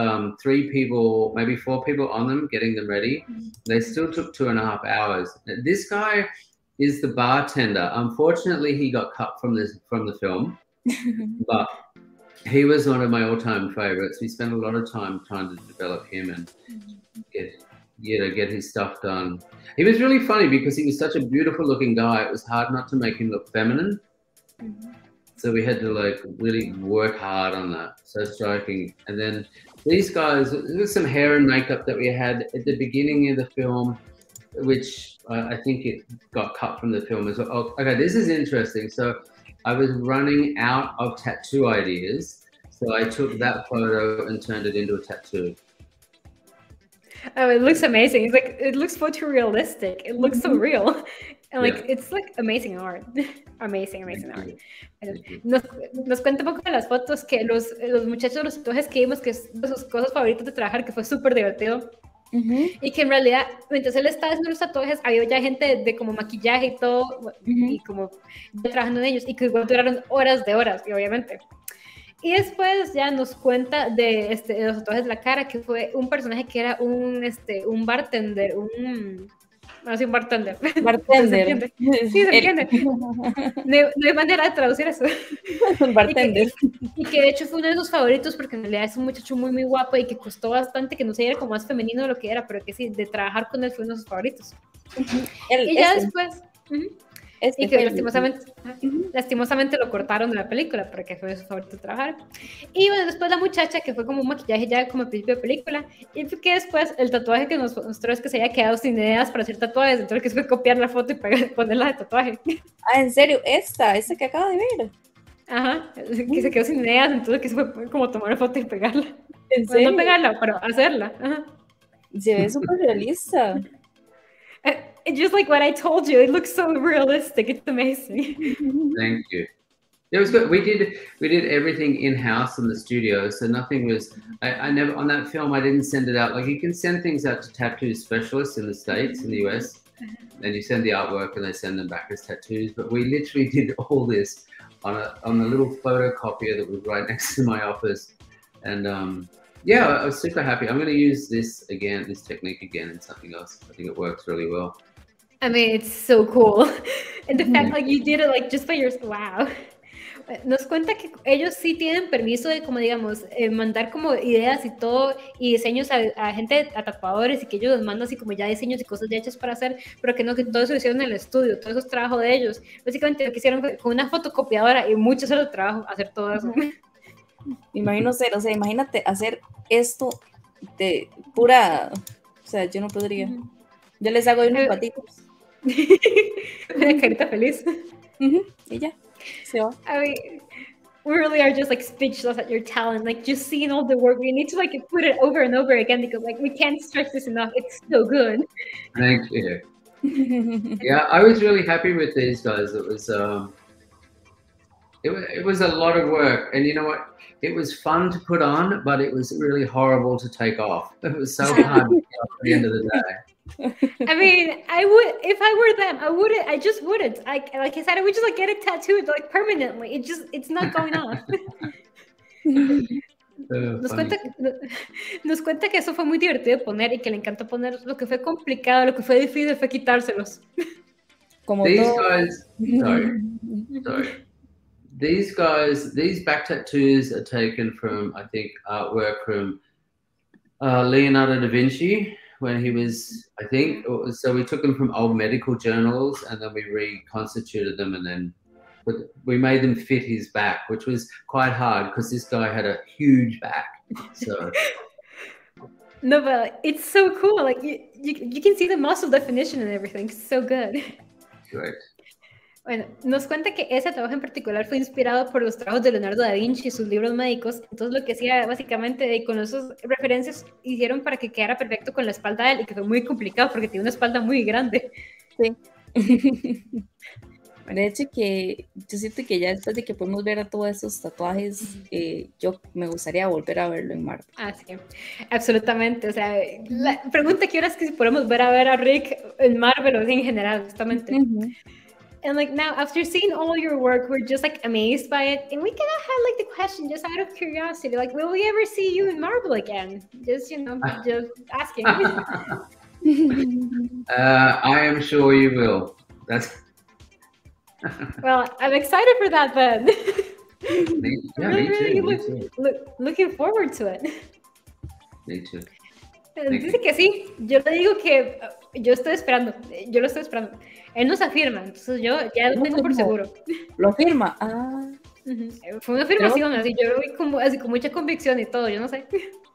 3 people, maybe 4 people on them, getting them ready. They still took 2.5 hours. This guy, is the bartender. Unfortunately, he got cut from the film, but he was one of my all-time favorites. We spent a lot of time trying to develop him and get his stuff done. He was really funny because he was such a beautiful-looking guy. It was hard not to make him look feminine. So we had to like really work hard on that. So striking. And then these guys, there was some hair and makeup that we had at the beginning of the film, which I think it got cut from the film as well. Oh, okay, this is interesting. So I was running out of tattoo ideas. So I took that photo and turned it into a tattoo. Oh, it looks amazing. It's like, it looks photorealistic. It looks so real. And like, it's like amazing art. amazing art. Nos cuenta un poco de las fotos que los muchachos, los tatuajes que vimos, que es de sus cosas favoritas de trabajar, que fue súper divertido. Y que en realidad, mientras él estaba haciendo los tatuajes, había ya gente de como maquillaje y todo, y como ya trabajando en ellos, y que igual duraron horas de horas, y obviamente. Y después ya nos cuenta de los tatuajes de la cara, que fue un personaje que era un bartender, un bartender. Bartender. Sí, se entiende. No hay manera de traducir eso. Bartender. Y que de hecho fue uno de sus favoritos porque en realidad es un muchacho muy, muy guapo y que costó bastante, que no se era como más femenino de lo que era, pero que sí, de trabajar con él fue uno de sus favoritos. Y ya después... y que lastimosamente lo cortaron de la película porque fue su favorito trabajar. Y bueno, después la muchacha, que fue como un maquillaje ya como al principio de película, y que después el tatuaje que nos mostró es que se había quedado sin ideas para hacer tatuajes, entonces que fue copiar la foto y ponerla de tatuaje. Ah, ¿en serio? Esta que acabo de ver. Ajá, que se quedó sin ideas, entonces que se fue como tomar la foto y pegarla. ¿En serio? No pegarla, pero hacerla. Ajá. Se ve súper realista. Just like what I told you, it looks so realistic. It's amazing. Thank you. It was good. We did everything in-house in the studio, so nothing was. I never on that film. I didn't send it out. Like you can send things out to tattoo specialists in the States, in the US, and you send the artwork and they send them back as tattoos. But we literally did all this on a little photocopier that was right next to my office, and yeah, I was super happy. I'm going to use this technique again in something else. I think it works really well. I mean, it's so cool. And the fact like you did it like just by yourself. Wow. Nos cuenta que ellos sí tienen permiso de, como digamos, mandar como ideas y todo, y diseños a gente, a tatuadores, y que ellos les mandan así como ya diseños y cosas ya hechas para hacer, pero que no, que todo eso lo hicieron en el estudio, todo eso es trabajo de ellos. Básicamente lo que hicieron fue con una fotocopiadora y muchos horas de trabajo hacer todo eso. Imagino o sea, imagínate hacer esto de pura, o sea, yo no podría. Yo les hago unos patitos. Una carita feliz. Y ya, se va. I mean, we really are just like speechless at your talent, like just seeing all the work. We need to like put it over and over again because like we can't stress this enough. It's so good. Thank you. Yeah, I was really happy with these guys. It was a lot of work, and you know what? It was fun to put on, but it was really horrible to take off. It was so hard to get off at the end of the day. I mean, I would, if I were them, I wouldn't. I just wouldn't. Like I said, I would just like get it tattooed like permanently. It's not going off. Nos cuenta que eso fue muy divertido de poner y que le encantó poner. Lo que fue complicado, lo que fue difícil fue quitárselos. Como these guys, sorry. These back tattoos are taken from, I think, artwork from Leonardo da Vinci when he was, I think, so we took them from old medical journals and then we reconstituted them and then we made them fit his back, which was quite hard because this guy had a huge back. So. No, but it's so cool. Like you can see the muscle definition and everything. It's so good. Great. Bueno, nos cuenta que ese trabajo en particular fue inspirado por los trabajos de Leonardo da Vinci y sus libros médicos. Entonces lo que hacía básicamente con esas referencias hicieron para que quedara perfecto con la espalda de él y que fue muy complicado porque tiene una espalda muy grande. Sí. De hecho que yo siento que ya después de que podemos ver a todos esos tatuajes, yo me gustaría volver a verlo en Marvel. Ah, sí, absolutamente. O sea, la pregunta que ahora es que si podemos ver a Rick en Marvel o en general, justamente. And like now, after seeing all your work, we're just like amazed by it. And we kind of had like the question, just out of curiosity, like, will we ever see you in Marvel again? Just, just asking. I am sure you will. Well, I'm excited for that then. Me too. Looking forward to it. Me too. Dice que sí. Yo le digo que yo estoy esperando. Yo lo estoy esperando. Él nos afirma, entonces yo ya lo tengo por seguro. Lo firma. Ah. Fue una afirmación, así yo lo vi con mucha convicción y todo, yo no sé.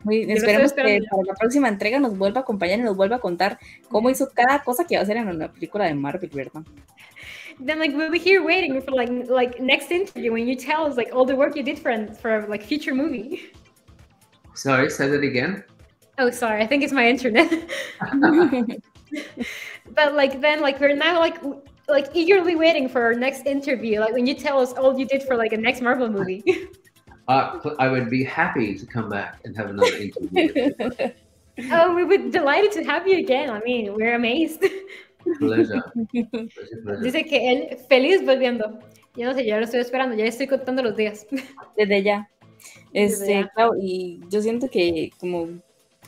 Esperemos que para la próxima entrega nos vuelva a acompañar y nos vuelva a contar cómo hizo cada cosa que va a hacer en una película de Marvel, ¿verdad? Then like we'll be here waiting for like next interview when you tell us like all the work you did for like future movie. Sorry, say that again. Oh, sorry, I think it's my internet. But like then like we're now like eagerly waiting for our next interview, like when you tell us all you did for like a next Marvel movie. I would be happy to come back and have another interview. Oh, we would be delighted to have you again. I mean, we're amazed. Pleasure. Dice que él feliz volviendo. Yo no sé, yo lo estoy esperando, ya estoy contando los días. Desde ya. Claro, y yo siento que como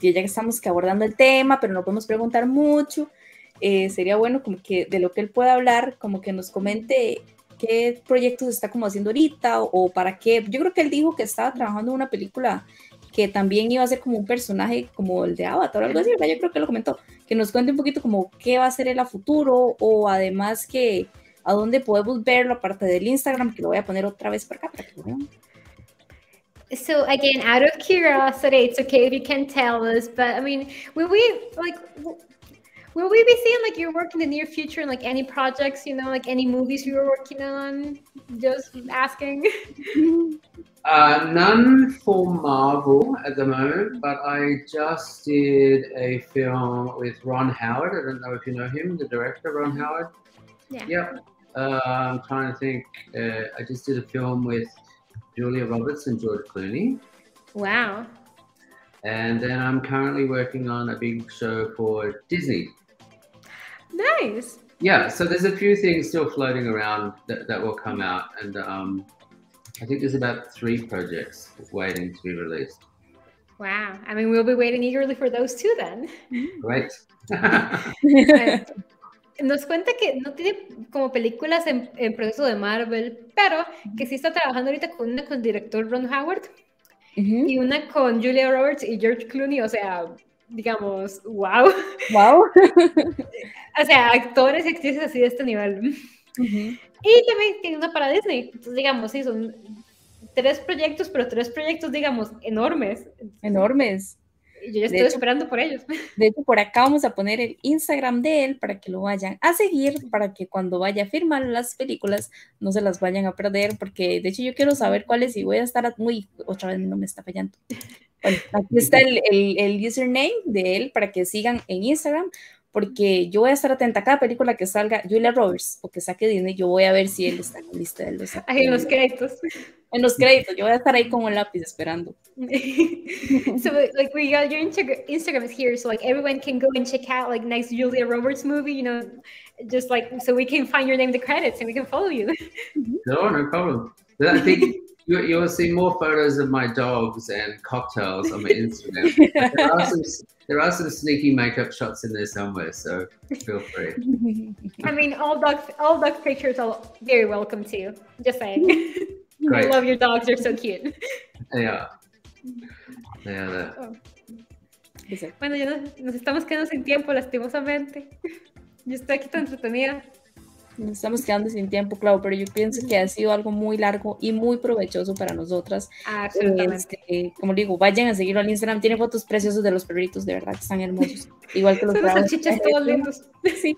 que ya que estamos abordando el tema, pero no podemos preguntar mucho, sería bueno como que de lo que él pueda hablar, como que nos comente qué proyectos está como haciendo ahorita o para qué. Yo creo que él dijo que estaba trabajando en una película que también iba a ser como un personaje como el de Avatar o algo así, ¿verdad? Yo creo que lo comentó, que nos cuente un poquito como qué va a hacer él a futuro o además que a dónde podemos verlo aparte del Instagram, que lo voy a poner otra vez para acá para que lo vean. So again, out of curiosity, it's okay if you can tell us, but I mean, will we be seeing like your work in the near future and like any projects, you know, like any movies you were working on? Just asking. None for Marvel at the moment, but I just did a film with Ron Howard. I don't know if you know him, the director, Ron Howard. Yeah. Yep. I'm trying to think. I just did a film with Julia Roberts and George Clooney. Wow. And then I'm currently working on a big show for Disney. Nice. Yeah, so there's a few things still floating around that will come out. And I think there's about 3 projects waiting to be released. Wow. I mean, we'll be waiting eagerly for those too then. Great. Nos cuenta que no tiene como películas en proceso de Marvel, pero que sí está trabajando ahorita con una con el director Ron Howard y una con Julia Roberts y George Clooney, o sea, digamos, wow. O sea, actores y actrices así de este nivel. Y también tiene una para Disney, entonces digamos, sí, son 3 proyectos, pero 3 proyectos, digamos, enormes. Enormes. Y yo ya estoy esperando por ellos. De hecho, por acá vamos a poner el Instagram de él para que lo vayan a seguir, para que cuando vaya a firmar las películas no se las vayan a perder, porque de hecho yo quiero saber cuáles y voy a estar otra vez no me está fallando. Bueno, aquí está el username de él para que sigan en Instagram, porque yo voy a estar atenta a cada película que salga Julia Roberts o que saque Disney, yo voy a ver si él está en la lista de los Ahí en los créditos. En los créditos, yo voy a estar ahí con un lápiz esperando. So like we got your Instagram is here, so like everyone can go and check out like next Julia Roberts movie, you know, just like so we can find your name in the credits and we can follow you. No problem. I think you'll see more photos of my dogs and cocktails on my Instagram. There are some sneaky makeup shots in there somewhere, so feel free. I mean, all dog pictures are very welcome too. Just saying. Great. I love your dogs; they're so cute. They are. They are there. Oh. Bueno, ya nos estamos quedando sin tiempo, lastimosamente. Yo estoy aquí tan entretenida. Nos estamos quedando sin tiempo, claro, pero yo pienso que ha sido algo muy largo y muy provechoso para nosotras. Absolutamente. Como digo, vayan a seguirlo al Instagram, tiene fotos preciosas de los perritos, de verdad que están hermosos. Igual que los salchichas todos lindos. Sí.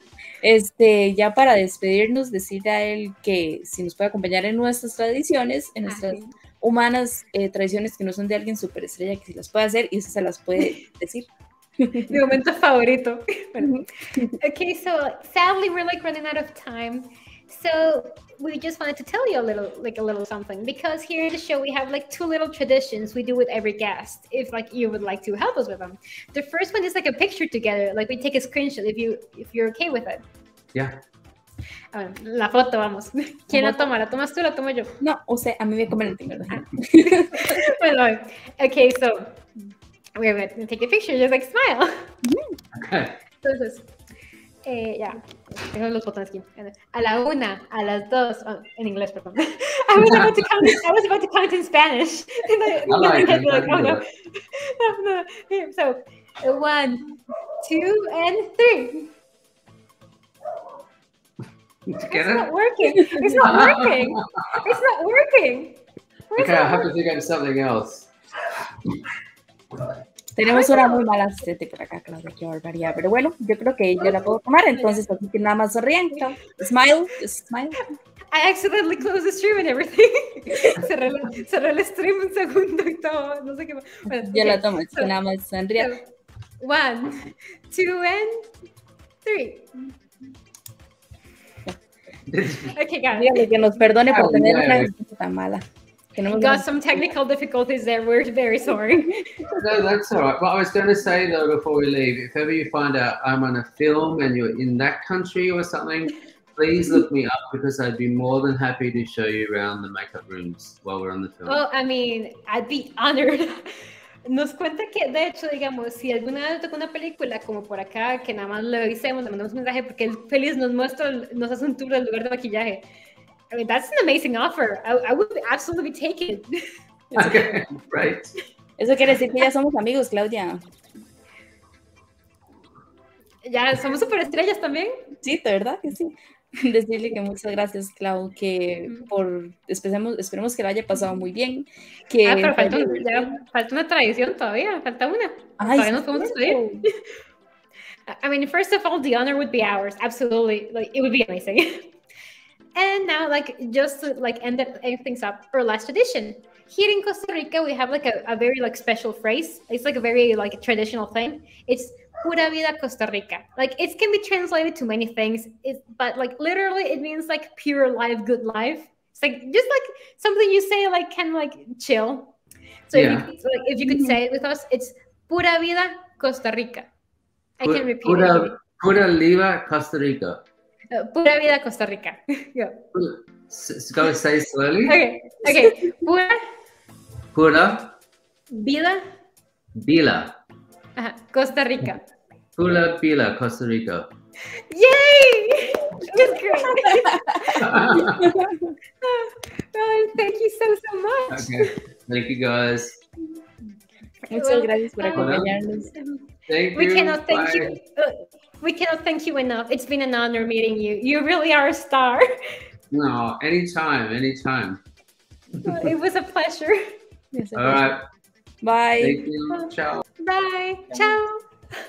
Ya para despedirnos, decirle a él que si nos puede acompañar en nuestras tradiciones, en nuestras humanas tradiciones que no son de alguien superestrella, que si las puede hacer y eso se las puede decir. Mi momento favorito. Bueno. Okay, so sadly we're like running out of time. So we just wanted to tell you a little something, because here in the show we have like 2 little traditions we do with every guest, if like you would like to help us with them. The first one is like a picture together, like we take a screenshot if you're okay with it. Yeah. La foto, vamos. ¿Quién la toma? ¿La tomas tú o la tomo yo? No, o sea, a mí me comen el timbre. Bueno, okay, so we're going to take a picture, just like smile. Okay. Entonces, Ya, tengo los botones aquí. A la 1, a las 2, en inglés, perdón. I was about to count in Spanish. I like it. Like, oh no. No. So, 1, 2, and 3. Get It's it? not working. It's not working. It's not working. Okay, I have to think of something else. Tenemos una muy mala sete por acá, Claudia, qué barbaridad. Pero bueno, yo creo que yo la puedo tomar, entonces así que nada más sonríen, Clau. Smile, just smile. I accidentally closed the stream and everything. cerré el stream un segundo y todo. No sé qué. Bueno, yo la tomo, así que nada más sonríen. 1, 2, and 3. Okay, guys. Dígale que nos perdone por tener una respuesta tan mala. Got some technical difficulties there. We're very sorry. No, that's all right. But I was going to say, though, before we leave, if ever you find out I'm on a film and you're in that country or something, please look me up because I'd be more than happy to show you around the makeup rooms while we're on the film. Well, I mean, I'd be honored. Nos cuenta que, de hecho, digamos, si alguna vez toca una película como por acá, que nada más le avisemos, le mandamos un mensaje porque él feliz nos hace un tour del lugar de maquillaje. I mean, that's an amazing offer. I would absolutely take it. Okay, right. Eso quiere decir que ya somos amigos, Claudia. Ya somos superestrellas también. Sí, de verdad que sí. Decirle que muchas gracias, Clau, que esperemos que lo haya pasado muy bien. Que pero falta una tradición todavía, falta una. Ay, todavía nos podemos despedir. I mean, first of all, the honor would be ours. Absolutely. Like, it would be amazing. And now, like, just to like end things up, our last tradition. Here in Costa Rica, we have like a very like special phrase. It's like a very like traditional thing. It's pura vida Costa Rica. Like, it can be translated to many things, but like literally it means like pure life, good life. It's like just like something you say like kind of like chill. So yeah. if you could say it with us, it's pura vida Costa Rica. I can repeat it. Pura vida Costa Rica. Pura vida Costa Rica. Go. Go say slowly. Okay. Pura vida. Costa Rica. Pura vida Costa Rica. Yay! That's great. Oh, thank you so much. Okay. Thank you, guys. Muchas gracias por acompañarnos. Thank you. We cannot thank you. We cannot thank you enough. It's been an honor meeting you. You really are a star. No, anytime. It was a pleasure. All right. Bye. Thank you. Ciao. Bye. Chao.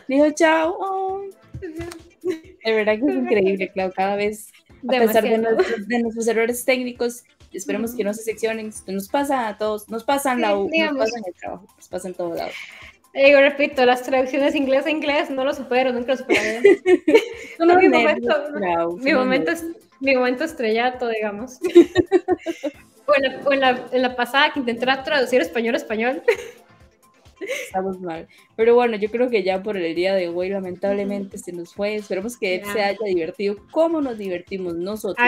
Dijo chao. Oh. De verdad que es increíble, Clau. Cada vez, a pesar de nuestros errores técnicos, esperemos que no se seccionen. Nos pasa a todos. Nos pasa en la U, nos pasa en el trabajo, nos pasa en todo lado. Yo repito, las traducciones inglés a inglés no lo supero, nunca lo superaré. Mi momento estrellato, digamos. o en la pasada que intenté traducir español a español. Estamos mal. Pero bueno, yo creo que ya por el día de hoy, lamentablemente, se nos fue. Esperemos que se haya divertido como nos divertimos nosotros.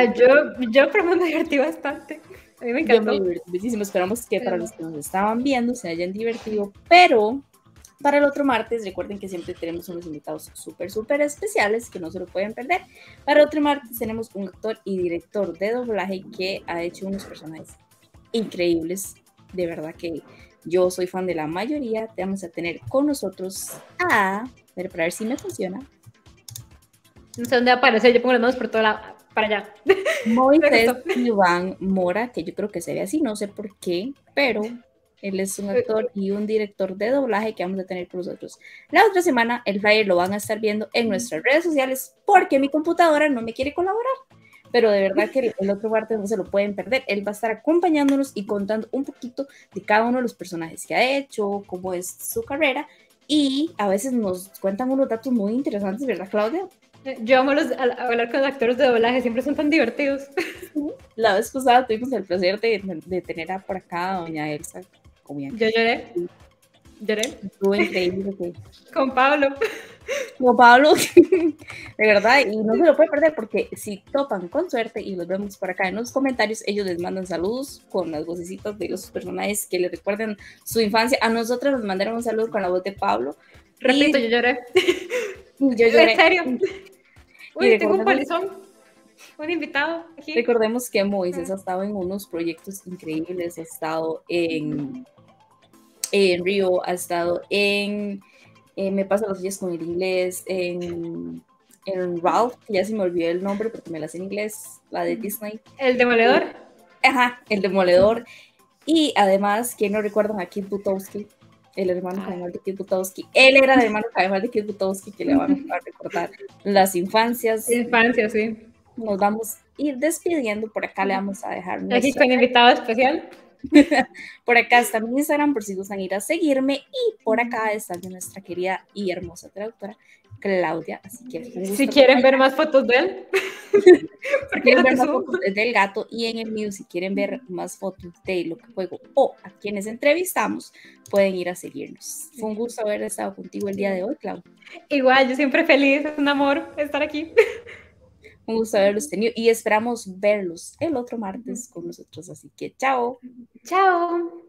Yo pero me divertí bastante. A mí me encantó. Yo me divertí muchísimo. Esperamos que para los que nos estaban viendo se hayan divertido. Pero para el otro martes, recuerden que siempre tenemos unos invitados súper especiales que no se lo pueden perder. Para el otro martes tenemos un actor y director de doblaje que ha hecho unos personajes increíbles. De verdad que yo soy fan de la mayoría. Te vamos a tener con nosotros para ver si me funciona. No sé dónde va a aparecer, yo pongo las manos por toda la... para allá. Moisés Iván Mora, que yo creo que se ve así, no sé por qué, pero él es un actor y un director de doblaje que vamos a tener con nosotros. La otra semana el flyer lo van a estar viendo en nuestras redes sociales porque mi computadora no me quiere colaborar. Pero de verdad que el otro martes no se lo pueden perder. Él va a estar acompañándonos y contando un poquito de cada uno de los personajes que ha hecho, cómo es su carrera, y a veces nos cuentan unos datos muy interesantes, ¿verdad, Claudia? Yo amo hablar con actores de doblaje, siempre son tan divertidos. La vez pasada tuvimos el placer de tener por acá a doña Elsa. Yo lloré. Estuvo increíble. Con Pablo. Con Pablo, de verdad, y no se lo puede perder porque si topan con suerte y los vemos por acá en los comentarios, ellos les mandan saludos con las vocecitas de los personajes que les recuerden su infancia. A nosotros nos mandaron un saludo con la voz de Pablo. Repito, yo lloré. Yo lloré. ¿En serio? Uy, tengo un palizón, un invitado aquí. Recordemos que Moisés ha estado en unos proyectos increíbles, ha estado en Río, ha estado en Me pasa los días con el inglés, en Ralph, que ya se me olvidó el nombre porque me la sé en inglés, la de Disney. ¿El Demoledor? Ajá, el Demoledor. Y además, ¿quién no recuerdan a Kid Butowski? El hermano carnal de Kid Butowski. Él era el hermano carnal de Kid Butowski, que le van a recordar las infancias. Infancia, sí. Nos vamos a ir despidiendo. Por acá le vamos a dejar aquí con invitado especial. Por acá está mi Instagram por si gustan ir a seguirme, y por acá está nuestra querida y hermosa traductora Claudia, así que si quieren ver más fotos de él, si quieren ver más fotos del gato, y en el mío si quieren ver más fotos de lo que juego o a quienes entrevistamos, pueden ir a seguirnos. Fue un gusto haber estado contigo el día de hoy, Claudia. Igual, yo siempre feliz, es un amor estar aquí. Un gusto haberlos tenido y esperamos verlos el otro martes con nosotros, así que chao. Chao.